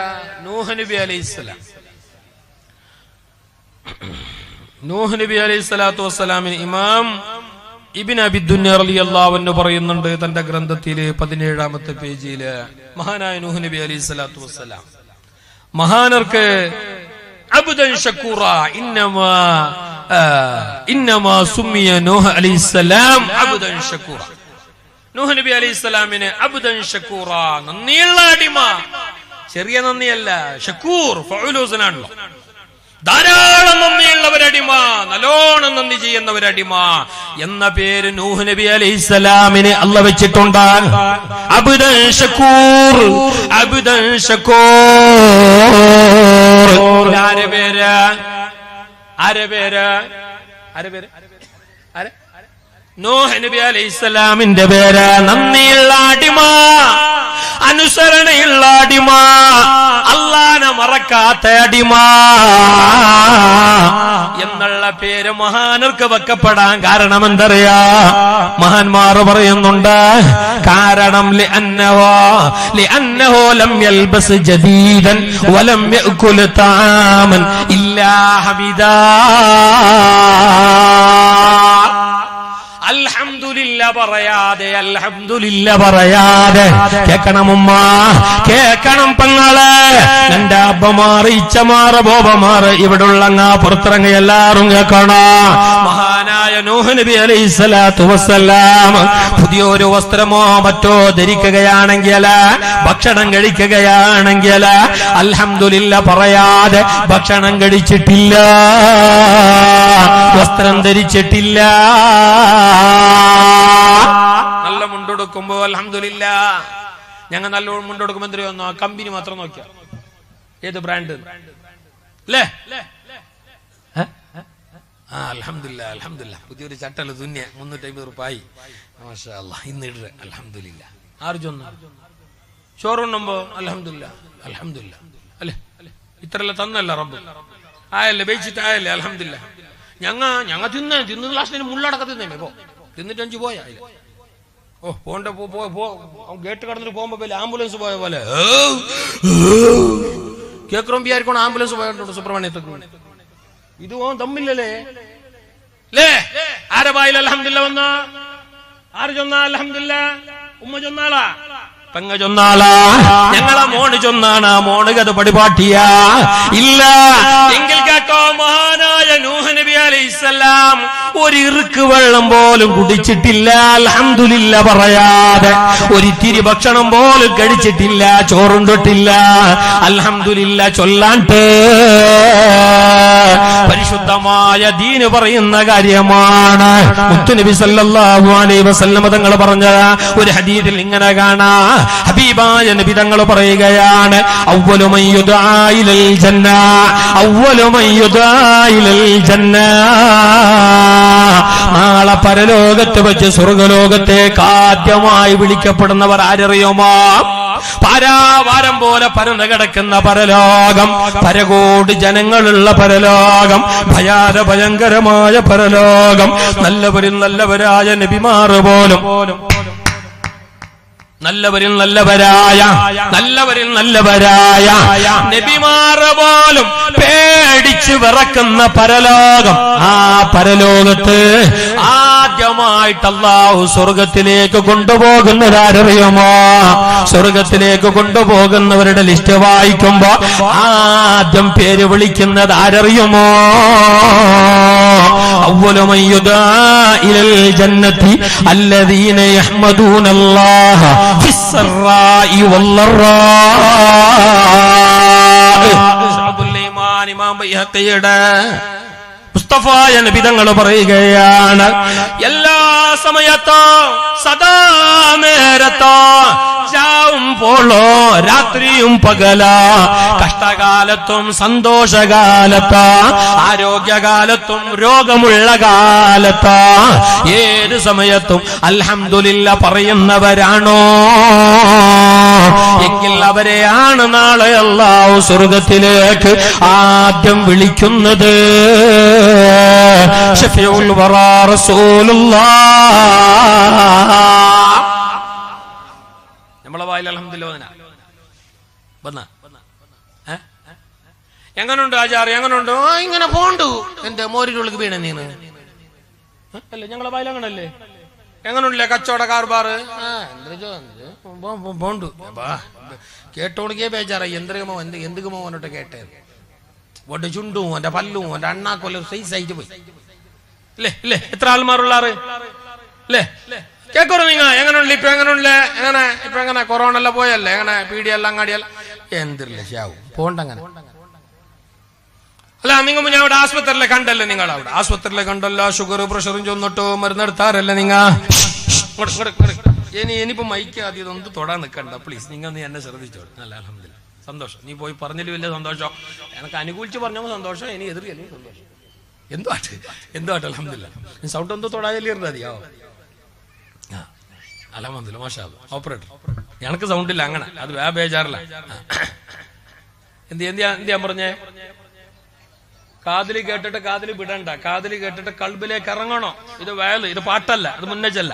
നൂഹ് നബി അലൈഹിസ്സലാം നൂഹ് നബി അലൈഹിസ്സലാത്തു വസ്സലാമിന് ഇമാം ഇബ്നു അബി ദുന്യ റളിയല്ലാഹു അൻഹു പറയുന്നുണ്ട് തന്റെ ഗ്രന്ഥത്തില് 17ാമത്തെ പേജില് മഹാനായ നൂഹ് നബി അലൈഹിസ്സലാത്തു വസ്സലാം മഹാനർക്ക് അബ്ദൻ ശക്കൂറ ഇന്നമാ സുമ്മിയ നൂഹ് അലൈഹിസ്സലാം അബ്ദൻ ശക്കൂറ. നൂഹ് നബി അലൈഹിസ്സലാമിനെ അബ്ദൻ ശക്കൂറ, നന്ദിയുള്ള അടിമ. ചെറിയ നന്ദിയല്ല, ശക്കൂർ ഫഉലൂസനാണല്ലോ. ധാരാളം നന്ദിയുള്ളവരടിമ, നല്ലോണം നന്ദി ചെയ്യുന്നവരടിമ എന്ന പേര് നൂഹ് നബി അലൈഹിസ്സലാമിന് അല്ലാഹ് വെച്ചിട്ടുണ്ട്. അബ്ദൻ ശക്കൂർ, അബ്ദൻ ശക്കൂർ. ആരെ പേര് നൂഹ് നബി അലൈഹിസ്സലാമിന്റെ പേര് നന്ദിയുള്ള അടിമ, അനുസരണയുള്ള അടിമ, അല്ലാഹനെ മറക്കാത്ത അടിമ എന്നുള്ള പേര് മഹാനർക്ക് വെക്കപ്പെടാൻ കാരണം എന്തറിയാ? മഹാന്മാർ പറയുന്നുണ്ട് കാരണം ലിഅന്നഹു ലം യൽബസ് ജദീദൻ വലം യഅകുൽ തആമൻ ഇല്ലാ ഹമിദാ. അൽഹംദുലില്ലാ പറയാതെ കേൾക്കണം ഉമ്മ, കേൾക്കണം പെങ്ങളെ. എന്റെ അബ്ബമാറ് ഇച്ചമാറ് ബോബമാറ് ഇവിടുള്ള പുറത്തിറങ്ങി എല്ലാവരും കേൾക്കണ. മഹാനായ നൂഹ് നബി അലൈഹിസ്സലാത്തു വസ്സലാം പുതിയൊരു വസ്ത്രമോ മറ്റോ ധരിക്കുകയാണെങ്കിൽ, ഭക്ഷണം കഴിക്കുകയാണെങ്കിൽ അൽഹംദുലില്ലാ പറയാതെ ഭക്ഷണം കഴിച്ചിട്ടില്ല, വസ്ത്രം ധരിച്ചിട്ടില്ല. നല്ല മുണ്ടെടുക്കുമ്പോ അൽഹംദുലില്ലാ, ഞങ്ങൾ നല്ല മുണ്ടെടുക്കുമ്പോ എന്തോ കമ്പനി മാത്രം നോക്കിയാ ഏത് ബ്രാൻഡ് അല്ലേ? അൽഹംദുലില്ലാ അൽഹംദുലില്ലാ പുതിയൊരു ചട്ടല് തുന്നിയ 350 രൂപയായി. മാഷാ അല്ലാഹ് ഇന്ന് ഇട അൽഹംദുലില്ലാ. ആര് ചൊന്നു ചോറുണ്ണുമ്പോ അൽഹംദുലില്ലാ അൽഹംദുലില്ലാ അല്ലേ? ഇത്രല്ല തന്നല്ല റബ്ബ് ആയല്ലേ, ബേച്ചിട്ട് ആയല്ലേ അൽഹംദുലില്ലാ. ഞങ്ങ തിന്ന് ക്ലാസ്സിന് മുള്ളടക്കം തിന്നേ പോ, തിന്നിട്ട് 5 പോയാ പോണ്ട ഗേറ്റ് കടന്നിട്ട് പോകുമ്പോ ആംബുലൻസ് പോയ പോലെ കേക്കറും വിചാരിക്കണം ആംബുലൻസ് പോയിട്ടുണ്ട് സുബ്രഹ്മണ്യത്തേക്ക്. ഇത് തമ്മില്ലല്ലേ ആരെ വായിൽ അൽഹംദുലില്ലാ വന്ന? ആര് ചൊന്നാ അൽഹംദുലില്ലാ? ഉമ്മ ചൊന്നാളാ, പെങ്ങ ചൊന്നാളാ, ഞങ്ങളെ മോണ് ചൊന്നാണ്. മോണ് കഥ പരിപാടിയാ ഇല്ല എങ്കിൽ കേട്ടോ, മഹാനായ നൂഹ് നബി അലൈഹിസ്സലാം ഒരു ഇറുക്ക് വെള്ളം പോലും കുടിച്ചിട്ടില്ല അൽഹംദുലില്ലാ പറയാതെ, ഒരിത്തിരി ഭക്ഷണം പോലും കഴിച്ചിട്ടില്ല, ചോറും തൊട്ടില്ല അൽഹംദുലില്ലാ ചൊല്ലാണ്ട്. പരിശുദ്ധമായ ദീന് പറയുന്ന കാര്യമാണ്. മുത്തുനബി സല്ലല്ലാഹു അലൈഹി വസല്ലം തങ്ങൾ പറഞ്ഞ ഒരു ഹദീസിൽ ഇങ്ങനെ കാണാ, ഹബീബായ നബി തങ്ങൾ പറയുകയാണ്, അവ്വലു മൻ യുദാ ഇലൽ ജന്ന, അവ്വലു മൻ യുദാ ഇലൽ ജന്ന. നാളെ പരലോകത്ത് വെച്ച് സ്വർഗലോകത്തേക്ക് ആദ്യമായി വിളിക്കപ്പെടുന്നവർ ആരറിയുമോ? പാരാവാരം പോലെ പരന്നു കിടക്കുന്ന പരലോകം, പരകോടി ജനങ്ങളുള്ള പരലോകം, ഭയാനഭയങ്കരമായ പരലോകം. നല്ലവരിൽ നല്ലവരായ നബിമാർ പോലും, നല്ലവരിൽ നല്ലവരായ നബിമാർ പോലും പേടിച്ചു വിറക്കുന്ന പരലോകം. ആ പരലോകത്ത് ആദ്യമായിട്ട് അല്ലാഹു സ്വർഗത്തിലേക്ക് കൊണ്ടുപോകുന്നവരറിയുമോ? സ്വർഗത്തിലേക്ക് കൊണ്ടുപോകുന്നവരുടെ ലിസ്റ്റ് വായിക്കുമ്പോ ആദ്യം പേര് വിളിക്കുന്നത് ആരറിയുമോ? അവ്വലു മൻ യുദാ ഇലൽ ജന്നത്തി അല്ലദീന യഹ്മദൂനല്ലാഹ ഫിസ്സറാഇ വല്ലറാ. ഇമാം ബൈഹഖിയുടെ മുസ്തഫായ നബി തങ്ങൾ പറയുകയാണ്, എല്ലാ സമയത്തും സദാ നേരത്തും രാവും പോളോ രാത്രിയും പകലാ, കഷ്ടകാലത്തും സന്തോഷകാലത്താ, ആരോഗ്യകാലത്തും രോഗമുള്ള കാലത്താ, ഏത് സമയത്തും അൽഹംദുലില്ലാ പറയുന്നവരാണോ എങ്കിൽ അവരെയാണ് നാളെ അല്ലാഹു സ്വർഗത്തിലേക്ക് ആദ്യം വിളിക്കുന്നത്. ഷഫീഉൽ വറാ റസൂലുള്ളാഹ്. നമ്മളെ വായിൽ അൽഹംദുലില്ലാ വന്ന എങ്ങനുണ്ട് ആചാര്യ, എങ്ങനുണ്ട്? ഇങ്ങനെ പോണ്ടു. എന്റെ മോരിനുള്ളിൽ വീണ നീന്ന് അല്ലേ? ഞങ്ങളെ വായിൽ അങ്ങനല്ലേ? എങ്ങനുണ്ടല്ലേ കച്ചവട കാർബാറ്? പോണ്ടു കേട്ടോണിക്കേ ബേജാറായി. എന്തുകമോ അവനോട്ട് കേട്ടേ ഒന്റെ ചുണ്ടും എന്റെ പല്ലും എന്റെ അണ്ണാക്കൊല്ലം സൈസായിട്ട് പോയി അല്ലേ? എത്ര ആൾമാരുള്ളാറ് അല്ലേ? കേക്കോറ നിങ്ങ എങ്ങനെയുണ്ട് ഇപ്പൊ? എങ്ങനെയുണ്ടല്ലേ? ഇപ്പൊ എങ്ങനെ കൊറോണ എല്ലാം പോയല്ലേ? എങ്ങനെ പീടിയല്ല അങ്ങാടിയല്ല എന്തില്ലേ ശാവും പോണ്ടങ്ങനെ അല്ല? നിങ്ങൾ ഞാൻ അവിടെ ആസ്പത്രിയിലെ കണ്ടല്ലേ? നിങ്ങൾ അവിടെ ആസ്പത്രിയിലെ കണ്ടല്ലോ, ഷുഗർ പ്രഷറും ചൊന്നിട്ടോ മരുന്നെടുത്താറല്ലേ നിങ്ങ? ഇനിയിപ്പോ മൈക്ക് ആദ്യം ഇതൊന്നും തൊടാൻ നിൽക്കണ്ട പ്ലീസ്. നിങ്ങൾ നീ എന്നെ ശ്രദ്ധിച്ചോ. നല്ല അൽഹംദുലില്ലാ സന്തോഷം. നീ പോയി പറഞ്ഞില്ല വലിയ സന്തോഷം. എനിക്ക് അനുകൂലിച്ച് പറഞ്ഞപ്പോ സന്തോഷം, ഇനി എതിർക്കല്ലേ സന്തോഷം. എന്തുവാട്ടെ അൽഹംദുലില്ലാ. സൗണ്ട് എന്തോ തൊടാതില്ലേ മതിയാവോ? അൽഹംദുലില്ലാ മാഷാ അല്ലാഹ്. ഓപ്പറേറ്റർ എനിക്ക് സൗണ്ടില്ല അങ്ങനെ, അത് ബേജാറില്ല. എന്തിയാ പറഞ്ഞേ? കാതില് കേട്ടിട്ട് കാതില് വിടണ്ട, കാതില് കേട്ടിട്ട് കൽബിലേക്ക് ഇറങ്ങണോ? ഇത് വയല്, ഇത് പാട്ടല്ല, ഇത് മുന്നേച്ചല്ല.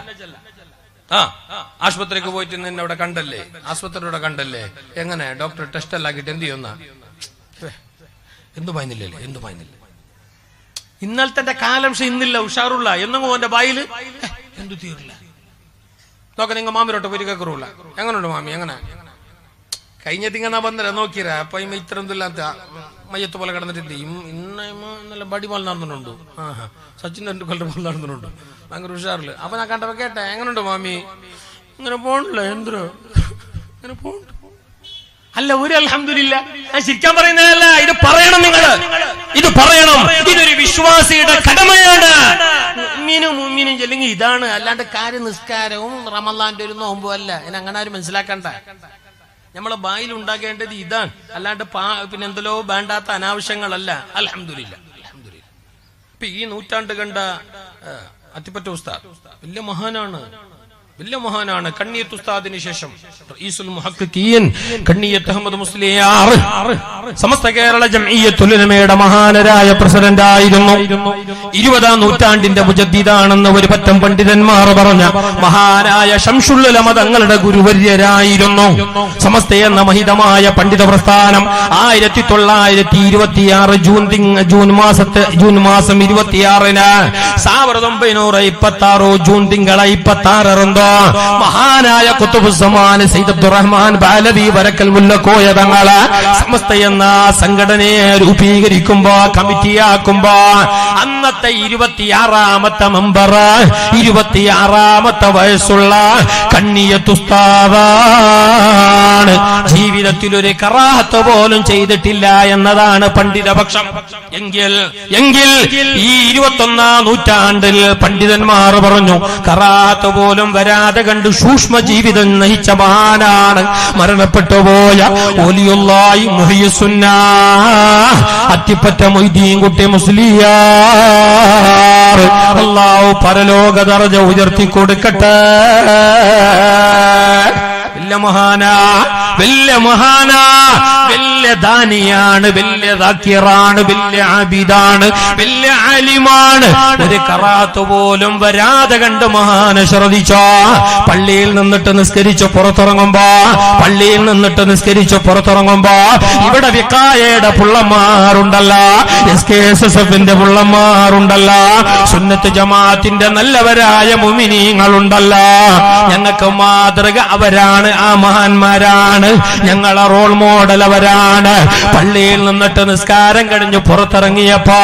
ആശുപത്രിക്ക് പോയിട്ട് നിന്നെ അവിടെ കണ്ടല്ലേ? ആശുപത്രിയുടെ കണ്ടല്ലേ? എങ്ങനെ ഡോക്ടർ ടെസ്റ്റ് എല്ലാം ആക്കിയിട്ട് എന്ത് ചെയ്യുന്ന? എന്തു പറയുന്നില്ലല്ലേ? എന്തു പറയുന്നില്ല? ഇന്നലത്തെ കാലംശ ഇന്നില്ല, ഉഷാറുള്ള എന്നെങ്കിലും എന്റെ ബായില് എന്തു തീരില്ല. നോക്ക നിങ്ങൾ മാമിരോട്ട് പോയി കേക്കറില്ല. എങ്ങനെയുണ്ട് മാമി? എങ്ങനെ കഴിഞ്ഞ തിങ്ങ വന്നര നോക്കിര അപ്പൊ ഇത്രയൊന്നുമില്ലാത്ത മയ്യത്ത് പോലെ കിടന്നിട്ടില്ല ഇന്നല്ല ബടി പോലെ നടന്നിട്ടുണ്ടോ സച്ചിൻ തെണ്ടുൽക്കറുടെ പോലെ നടന്നിട്ടുണ്ടോ ഭയങ്കര ഉഷാറില് അപ്പൊ ഞാൻ കണ്ടപ്പോ കേട്ടെ എങ്ങനെയുണ്ട് മാമി ഇങ്ങനെ പോണില്ല എന്തോ ഇങ്ങനെ പോണ്ട് അല്ല ഒരു അൽഹംദുലില്ലാ ഞാൻ ശരിക്കാൻ പറയുന്നതല്ല ഇത് പറയണം നിങ്ങള് ഇത് പറയണം ഇതൊരു വിശ്വാസിയുടെ കടമയാണ് മുമ്മിനും ചെല്ലെങ്കിൽ ഇതാണ് അല്ലാണ്ട് കാര്യ നിസ്കാരവും റമളാന്റെ ഒരു നോമ്പും അല്ല എന്നെ അങ്ങനെ ആരും മനസ്സിലാക്കണ്ട നമ്മളെ ബായിൽ ഉണ്ടാക്കേണ്ടത് ഇതാണ് അല്ലാണ്ട് പിന്നെ എന്തെല്ലോ വേണ്ടാത്ത അനാവശ്യങ്ങളല്ല അൽഹംദുലില്ലാ അൽഹംദുലില്ലാ ഇപ്പൊ ഈ നൂറ്റാണ്ട് കണ്ട അത്തിപ്പറ്റ ഉസ്താദ് വലിയ മഹാനാണ് കണ്ണിയത്ത് ഉസ്താദിന് ശേഷം റഈസുൽ മുഹഖഖീൻ കണ്ണിയത്ത് അഹ്മദ് മുസ്ലിയാർ സമസ്ത കേരള ജംഇയ്യത്തുൽ ഉലമയുടെ മഹാനരായ പ്രസിഡന്റ് ആയിരുന്നു 20-ാം നൂറ്റാണ്ടിന്റെ മുജദ്ദിദാണെന്ന് ഒരു പറ്റം പണ്ഡിതന്മാർ പറഞ്ഞ മഹാനായ ശംസുൽ ഉലമ തങ്ങളുടെ ഗുരുവര്യരായിരുന്നു സമസ്ത എന്ന മഹിതമായ പണ്ഡിത പ്രസ്ഥാനം 1926 ജൂൺ മാസം 26-ന് 1926 ജൂൺ തിങ്കൾ 26 മഹാനായ ഖുതുബുസ്സമാൻ സയ്യിദ് അബ്ദുറഹ്മാൻ ബാലവി വരക്കൽ മുല്ലക്കോയ തങ്ങള് സമസ്ത എന്ന സംഘടനയെ രൂപീകരിക്കുമ്പോ കമ്മിറ്റിയാക്കുമ്പോ അന്നത്തെ 26-ാമത്തെ മെമ്പർ 26-ാമത്തെ വയസ്സുള്ള കണ്ണിയത്ത് ഉസ്താദാണ്. ജീവിതത്തിൽ ഒരു കറാഹത്ത് പോലും ചെയ്തിട്ടില്ല എന്നതാണ് പണ്ഡിതപക്ഷം. എങ്കിൽ ഈ 21-ാം നൂറ്റാണ്ടിൽ പണ്ഡിതന്മാർ പറഞ്ഞു കറാഹത്ത് പോലും വരാതെ കണ്ട് സൂക്ഷ്മ ജീവിതം നയിച്ച മഹാനാണ് മരണപ്പെട്ടുപോയ വലിയുള്ളാഹി മുഹയ്യിസുന്ന അത്തിപ്പറ്റ മൊയ്തീൻ കുട്ടി മുസ്ലിയാർ. അല്ലാഹു പരലോക ദർജ ഉയർത്തി കൊടുക്കട്ടെ. വലിയ ദാനിയാണ്, വലിയ ദാക്കിറാണ്, വലിയ ആബിദാണ്, വലിയ ആലിമാണ്. ഒരു കറാത്ത് പോലും വരാതെ കണ്ട് മഹാനെ ശ്രദ്ധിച്ചോ. പള്ളിയിൽ നിന്നിട്ട് നിസ്കരിച്ച് പുറത്തിറങ്ങുമ്പോ ഇവിടെ വിക്കായയുടെ പുള്ളന്മാരുണ്ടല്ലോ, SKSSFന്റെ പുള്ളന്മാരുണ്ടല്ലോ, സുന്നത്ത് ജമാഅത്തിന്റെ നല്ലവരായ മുഅ്മിനീങ്ങളുണ്ടല്ലോ. ഞങ്ങൾക്ക് മാതൃക അവരാണ്, ആ മഹാന്മാരാണ്, ഞങ്ങളെ റോൾ മോഡൽ അവരാണ്. പള്ളിയിൽ നിന്നിട്ട് നിസ്കാരം കഴിഞ്ഞ് പുറത്തിറങ്ങിയപ്പോ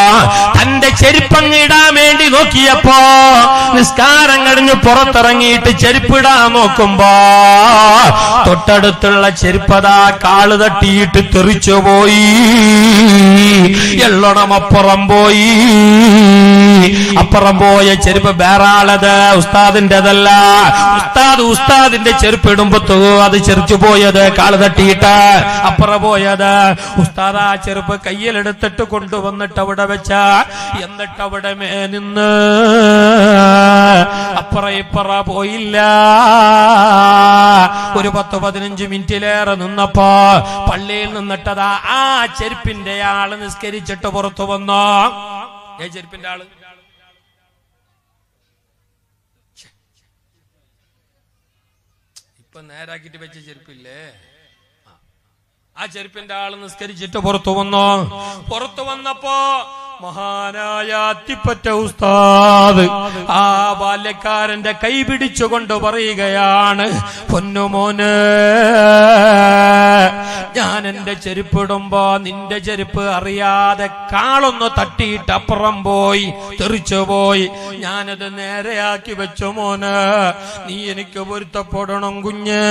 തന്റെ ചെരുപ്പങ്ങിടാൻ വേണ്ടി നോക്കിയപ്പോ നിസ്കാരം കഴിഞ്ഞ് പുറത്തിറങ്ങിയിട്ട് ചെരുപ്പിടാൻ നോക്കുമ്പോ തൊട്ടടുത്തുള്ള ചെരുപ്പതാ കാല് തട്ടിയിട്ട് തെറിച്ചുപോയി. എള്ളണം അപ്പുറം പോയ ചെരുപ്പ് വേറാളത്, ഉസ്താദിന്റെതല്ല. ഉസ്താദിന്റെ ചെരുപ്പിടുമ്പോ അത് ചെറിച്ചു പോയത് കാല് തട്ടിയിട്ട് അപ്പുറം പോയത്. ഉസ്താദ് ആ ചെരുപ്പ് കയ്യിലെടുത്തിട്ട് കൊണ്ടുവന്നിട്ട് അവിടെ വെച്ച, എന്നിട്ട് അവിടെ നിന്ന് അപ്പുറ പോയില്ല. ഒരു 10-15 മിനിറ്റിലേറെ നിന്നപ്പോ പള്ളിയിൽ നിന്നിട്ടതാ ആ ചെരുപ്പിന്റെ ആള് നിസ്കരിച്ചിട്ട് പുറത്തു വന്നോ. ഏ ചെരുപ്പിന്റെ ആള് ഇപ്പൊ നേരാക്കിട്ട് വെച്ച ചെരുപ്പില്ലേ, ആ ചെരുപ്പിന്റെ ആള് നിസ്കരിച്ചിട്ട് പുറത്തു വന്നപ്പോ മഹാനായ അത്തിപ്പറ്റ ഉസ്താദ് ആ ബാല്യക്കാരന്റെ കൈ പിടിച്ചുകൊണ്ട് പറയുകയാണ്, പൊന്നുമോന്, ഞാൻ എന്റെ ചെരുപ്പിടുമ്പോ നിന്റെ ചെരുപ്പ് അറിയാതെ കാളൊന്ന് തട്ടിയിട്ട് അപ്പുറം പോയി, തെറിച്ചുപോയി. ഞാനത് നേരെയാക്കി വെച്ചു മോന്, നീ എനിക്ക് പൊരുത്തപ്പെടണം കുഞ്ഞ്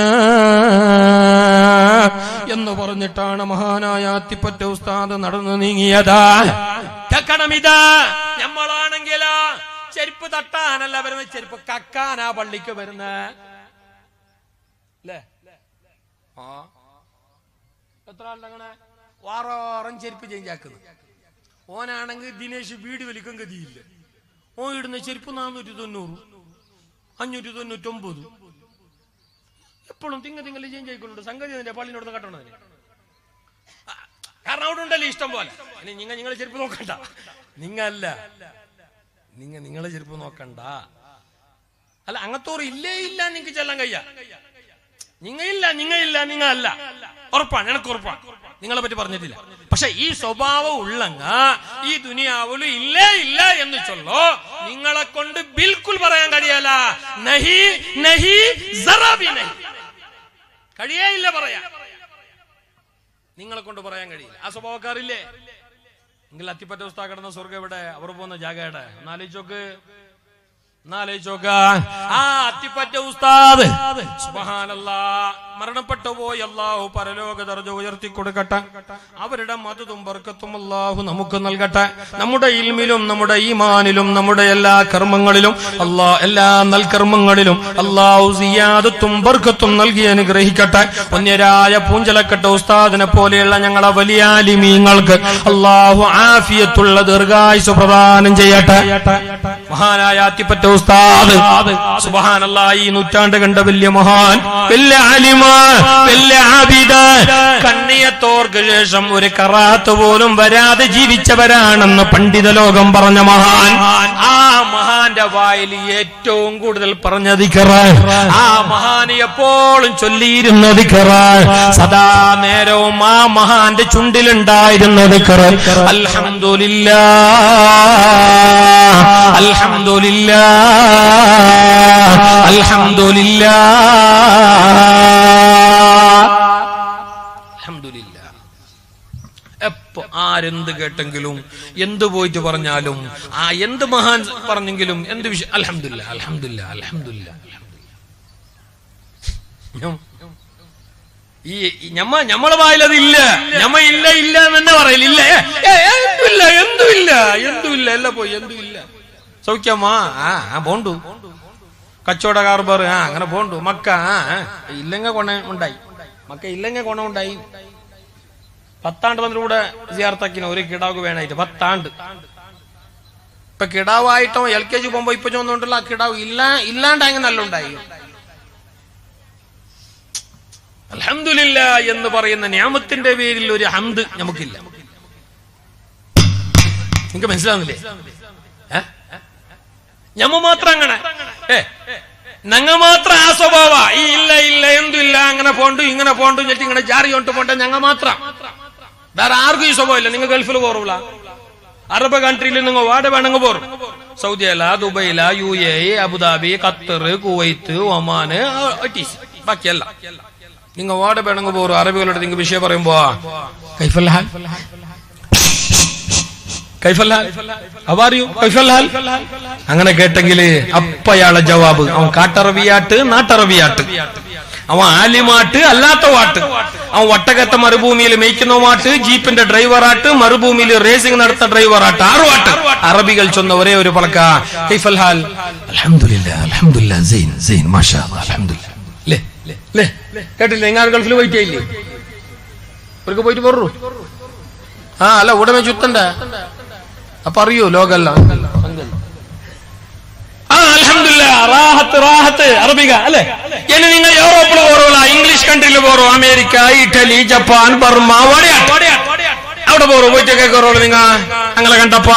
എന്ന് പറഞ്ഞിട്ടാണ് മഹാനായ അത്തിപ്പറ്റ ഉസ്താദ് നടന്നു നീങ്ങിയതാ. കേൾക്കണമിതാ, നമ്മളാണെങ്കിലോ ചെരുപ്പ് തട്ടാനല്ല വരുന്നത്, ചെരുപ്പ് കക്കാനാ പള്ളിക്ക് വരുന്നത്. എത്ര ആളുടെ വാറോറം ചെരുപ്പ് ചേഞ്ച് ആക്കുന്നത്. ഓനാണെങ്കിൽ ദിനേശ് വീട് വലിക്കും ഗതിയില്ല. ഓൻ ഇടുന്ന ചെരുപ്പ് 490, 599. എപ്പോഴും തിങ്ങല് ചേഞ്ച് ആയിക്കൊള്ളുണ്ട്. സംഗതി അതിന്റെ പള്ളിനോട് കട്ടണതിന് കാരണം അവിടെ ഉണ്ടല്ലോ ഇഷ്ടം പോലെ. നിങ്ങളെ ചെരുപ്പ് നോക്കണ്ട, നിങ്ങളെ ചെരുപ്പ് നോക്കണ്ട. അല്ല അങ്ങത്തോറ് ഇല്ല നിങ്ങക്ക് ചെല്ലാൻ കഴിയാ. നിങ്ങളല്ല ഉറപ്പാണ്, എനിക്ക് ഉറപ്പാണ്. നിങ്ങളെ പറ്റി പറഞ്ഞിട്ടില്ല. പക്ഷെ ഈ സ്വഭാവം ഉള്ളങ്ങ ഈ ദുനിയാവിലും ഇല്ല എന്ന് ചൊല്ലോ നിങ്ങളെ കൊണ്ട് ബിൽക്കുൽ പറയാൻ കഴിയല. നഹി നഹി സറാബി നഹി, കഴിയേയില്ല പറയാ. നിങ്ങളെ കൊണ്ട് പറയാൻ കഴിയില്ല. ആ സ്വഭാവക്കാരില്ലേ? എങ്കിൽ അത്തിപ്പറ്റ ഉസ്താദ് കിടന്ന സ്വർഗം എവിടെ? അവർ പോകുന്ന ജാഗ എവിടെ? ഒന്നാലോചിച്ചോക്ക്. ആ അത്തിപ്പറ്റ ഉസ്താദ് സുബ്ഹാനല്ലാഹ് മരണപ്പെട്ടു പോയി. അല്ലാഹു പരലോക ദർജ ഉയർത്തി കൊടുക്കട്ടെ. അവരുടെ മദദും ബർക്കത്തും അല്ലാഹു നമുക്ക് നൽകട്ടെ. നമ്മുടെ ഇൽമിലും നമ്മുടെ ഈമാനിലും നമ്മുടെ എല്ലാ കർമ്മങ്ങളിലും എല്ലാ നൽകർമ്മങ്ങളിലും അല്ലാഹു സിയാദത്തും ബർക്കത്തും നൽകി അനുഗ്രഹിക്കട്ടെ. പുണ്യരായ പൂഞ്ചലക്കട്ട ഉസ്താദിനെ പോലെയുള്ള ഞങ്ങളെ വലിയ ആലിമീങ്ങൾക്ക് അല്ലാഹു ആഫിയത്തുള്ള ദീർഘായുസ്സ് പ്രദാനം ചെയ്യട്ടെ. മഹാനായ അത്തിപ്പറ്റ ഉസ്താദ് സുബ്ഹാനല്ലാഹ് ഈ നൂറ്റാണ്ട് കണ്ട വലിയ മഹാൻ, വലിയ ആലിമ, വലിയ ആബിദ, കണ്ണിയത്തോർക്ക് ശേഷം ഒരു കറാത്ത് പോലും വരാതെ ജീവിച്ചവരാണെന്ന് പണ്ഡിത ലോകം പറഞ്ഞ മഹാൻ. ആ മഹാന്റെ വായിൽ ഏറ്റവും കൂടുതൽ പറഞ്ഞ ദിക്റ്, ആ മഹാന് എപ്പോഴും ചൊല്ലിയിരുന്ന ദിക്റ്, സദാ നേരവും ആ മഹാന്റെ ചുണ്ടിലുണ്ടായിരുന്ന ദിക്റ് അൽഹംദുലില്ലാഹ് അൽഹംദുലില്ലാഹ് അൽഹംദുലില്ലാഹ്. എപ്പോ ആരെന്ത് കേട്ടെങ്കിലും എന്ത് പോയിട്ട് പറഞ്ഞാലും ആ എന്ത് മഹാൻ പറഞ്ഞെങ്കിലും എന്ത് വിഷയം അൽഹംദുലില്ലാഹ് അൽഹംദുലില്ലാഹ് അൽഹംദുലില്ലാഹ്. ഈ ഞമ്മളെ വായിലതില്ല, ഞമ്മ ഇല്ല ഇല്ല എന്നെ പറയില്ല. എന്തുമില്ല എല്ലാം പോയി, എന്തുമില്ല. സൗഖ്യമാ? പോണ്ടു. കച്ചവട കാർബാർ അങ്ങനെ പോണ്ടു. മക്ക ഇല്ലെങ്കിൽ കൊണ ഉണ്ടായി. മക്ക ഇല്ലെങ്കിൽ കൊണ ഉണ്ടായി. 10 ആണ്ട് വന്നിലൂടെ സിയാർത്താക്കിന ഒരു കിടാവ് വേണായിട്ട് 10 ആണ്ട്. ഇപ്പൊ കിടാവായിട്ടോ LKG പോകുമ്പോ ഇപ്പൊ ചോന്നുണ്ടല്ലോ, ആ കിടാവ് ഇല്ലാണ്ടായി നല്ല ഉണ്ടായി. അൽഹംദുലില്ലാഹ് എന്ന് പറയുന്ന നിഅമത്തിന്റെ പേരിൽ ഒരു ഹംദ് നമുക്കില്ല. നിങ്ങൾക്ക് മനസ്സിലാവുന്നില്ലേ? ഞമ്മ മാത്രം അങ്ങനെ ഞങ്ങ മാത്രം ആ സ്വഭാവ ഈ ഇല്ല എന്തില്ല അങ്ങനെ പോണ്ടു ഇങ്ങനെ പോണ്ടു ചെട്ടി ഇങ്ങനെ ജാറി കൊണ്ട് പോണ്ട ഞങ്ങ മാത്രം. വേറെ ആർക്കും ഈ സ്വഭാവം ഇല്ല. നിങ്ങൾ ഗൾഫിൽ പോറുള്ള അറബ് കൺട്രിയിൽ നിങ്ങൾ വാട വേണമെങ്കിൽ പോറും. സൗദിയല്ല, ദുബൈല, UAE, അബുദാബി, ഖത്തർ, കുവൈത്ത്, ഒമാന്, ബാക്കിയല്ല നിങ്ങൾ വാട വേണമെങ്കിൽ പോറും. അറബികളോട് നിങ്ങൾ വിഷയം പറയുമ്പോ അങ്ങനെ കേട്ടെങ്കില് അപ്പയാളെ ജവാബ് അവൻ കാട്ടറബിയാട്ട് നാട്ടറബിയാട്ട്, അവൻ ആലിമാട്ട് അല്ലാത്ത വാട്ട്, അവൻ വട്ടകത്തെ മരുഭൂമിയിൽ മേയ്ക്കുന്ന വാട്ട്, ജീപ്പിന്റെ ഡ്രൈവറാട്ട്, മരുഭൂമിയിൽ റേസിംഗ് നടത്തുന്ന ഡ്രൈവറാട്ട്, 6 വാട്ട്. അറബികൾ ചൊന്ന ഒരേ ഒരു പളക്ക കൈഫൽ ഹാൽ അൽഹംദുലില്ലാഹ് അൽഹംദുലില്ലാഹ് സൈൻ സൈൻ മാഷാ അല്ലാഹ് അൽഹംദുലില്ലാഹ്. കേട്ടില്ലേ? നിങ്ങൾ ഗൾഫിൽ പോയിട്ടില്ലേ? അവർക്ക് പോയിട്ട് പോറു അല്ല ഉടമ ചുത്തണ്ട അപ്പൊ അറിയോ ലോകല്ല. അറബിക അല്ലെ? ഇനി നിങ്ങൾ യൂറോപ്പിൽ പോറോല, English കൺട്രിയിൽ പോറോ, America, Italy, Japan, Burma, അവിടെ പോറോ. പോയിട്ട് കേക്കോറോളൂ നിങ്ങ ഞങ്ങളെ കണ്ടപ്പ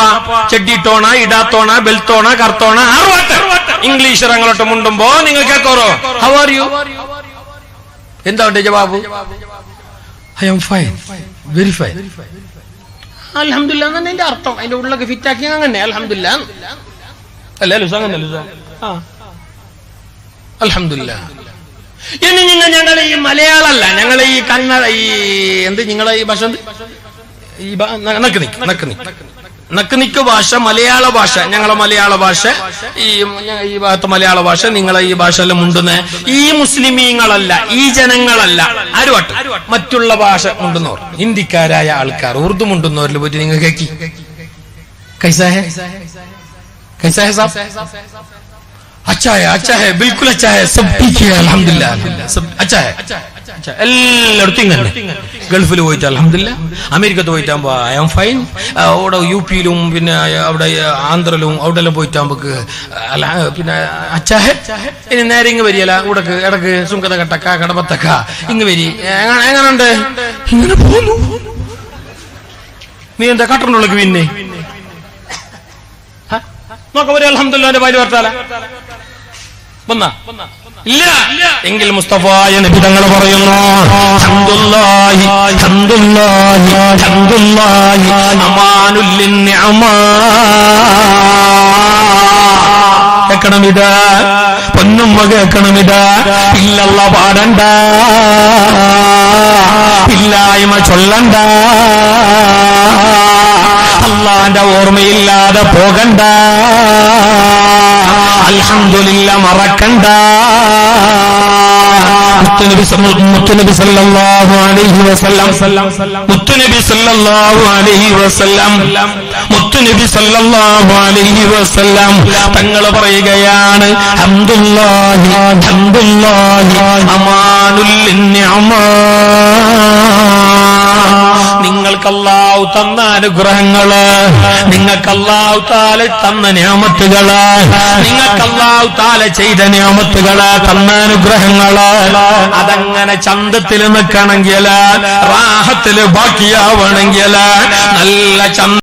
ചെഡിട്ടോണ ഇടാത്തോണ ബെൽത്തോണ കർത്തോണ 6 വാട്ട്. ഇംഗ്ലീഷ് അങ്ങോട്ട് മുണ്ടുമ്പോ നിങ്ങൾ കേക്കോറോ ഹൗ ആർ യു? എന്താ ജവാബ്? I am fine, very fine. അൽഹംദുലില്ലാഹ് എന്നാണ് അതിന്റെ അർത്ഥം. അതിന്റെ ഉള്ളൊക്കെ ഫിറ്റ് ആക്കി അങ്ങനെ അൽഹംദുലില്ലാഹ് അല്ലേ ലുസ അങ്ങനെ ലുസ അൽഹംദുലില്ലാഹ്. ഇനി ഞങ്ങൾ ഈ മലയാളമല്ല, ഞങ്ങൾ ഈ കന്നഡ, ഈ എന്ത് നിങ്ങളെ ഈ ഭാഷ ഈ നക്ക് ഭാഷ മലയാള ഭാഷ, ഞങ്ങളെ മലയാള ഭാഷ, ഈ ഭാഗത്ത് മലയാള ഭാഷ, നിങ്ങളെ ഈ ഭാഷയെല്ലാം മുണ്ടുന്ന ഈ മുസ്ലിമീങ്ങളല്ല, ഈ ജനങ്ങളല്ല, ആരുവാട്ട് മറ്റുള്ള ഭാഷ മുണ്ടുന്നവർ, ഹിന്ദിക്കാരായ ആൾക്കാർ, ഉറുദു മുണ്ടുന്നവരിൽ പോയിട്ട് നിങ്ങൾ കേക്കി कैसा है साहब? अच्छा है, अच्छा है, बिल्कुल अच्छा है, सब ठीक है, अल्हम्दुलिल्लाह, सब अच्छा है. എല്ലായിടത്തും ഇങ്ങനെ. ഗൾഫിൽ പോയിട്ട് അൽഹംദുലില്ലാഹ്, അമേരിക്കത്ത് പോയിട്ടാകുമ്പോ ഐ ആം ഫൈൻ, അവിടെ UP-ലും പിന്നെ അവിടെ ആന്ധ്രയിലും അവിടെ എല്ലാം പോയിട്ടാകുമ്പോ പിന്നെ അച്ചാ ഹെ. ഇനി നേരെ ഇങ്ങ് വരികയല്ല, ഇടക്ക് സുങ്കത കട്ടക്ക കടപത്തക്ക ഇങ്ങ് വരി. എങ്ങനുണ്ട്? ഇങ്ങനെ പോന്നു. നീ എന്താ കട്ടറിനുള്ളിൽ പിന്നെ നോക്ക ഒരു അൽഹംദുലില്ലാഹ് ഭാര്യ വർത്താല വന്നാ ഇല്ല എങ്കിൽ മുസ്തഫായ നബി തങ്ങൾ പറയുന്നു ഹംദുലില്ലാഹി ഹംദുലില്ലാഹി ഹംദുലില്ലാഹി അമാനുൽ ലിന്നിഅമാ. കേൾക്കണമിതാ പൊന്നുമ്മ, കേൾക്കണമിതാ ഇല്ലല്ലാഹ് പാടണ്ട. ഇല്ലായ്മ ചൊല്ലണ്ട, അള്ളാന്റെ ഓർമ്മയില്ലാതെ പോകണ്ട, അൽഹംദുലില്ലാ മറക്കണ്ട. മുത്തുനബി സല്ലല്ലാഹു അലൈഹി വസല്ലം മുത്തുനബി സല്ലല്ലാഹു അലൈഹി വസല്ലം മുത്തുനബി സല്ലല്ലാഹു അലൈഹി വസല്ലം തങ്ങൾ പറയുകയാണ്, ഹംദുലില്ലാഹി ഹംദുലില്ലാഹി അമാനുൽ നിഅമാ. നിങ്ങൾക്ക് അല്ലാഹു തന്ന അനുഗ്രഹങ്ങള്, നിങ്ങൾക്ക് അല്ലാഹു തആല തന്ന നിഅമത്തുകള്, നിങ്ങൾക്ക് അല്ലാഹു തആല ചെയ്ത നിഅമത്തുകള്, തന്ന അനുഗ്രഹങ്ങള്, അതങ്ങനെ ചന്തത്തിൽ നിൽക്കണമെങ്കിൽ, റാഹത്തിൽ ബാക്കിയാവണമെങ്കിൽ, നല്ല ചന്ത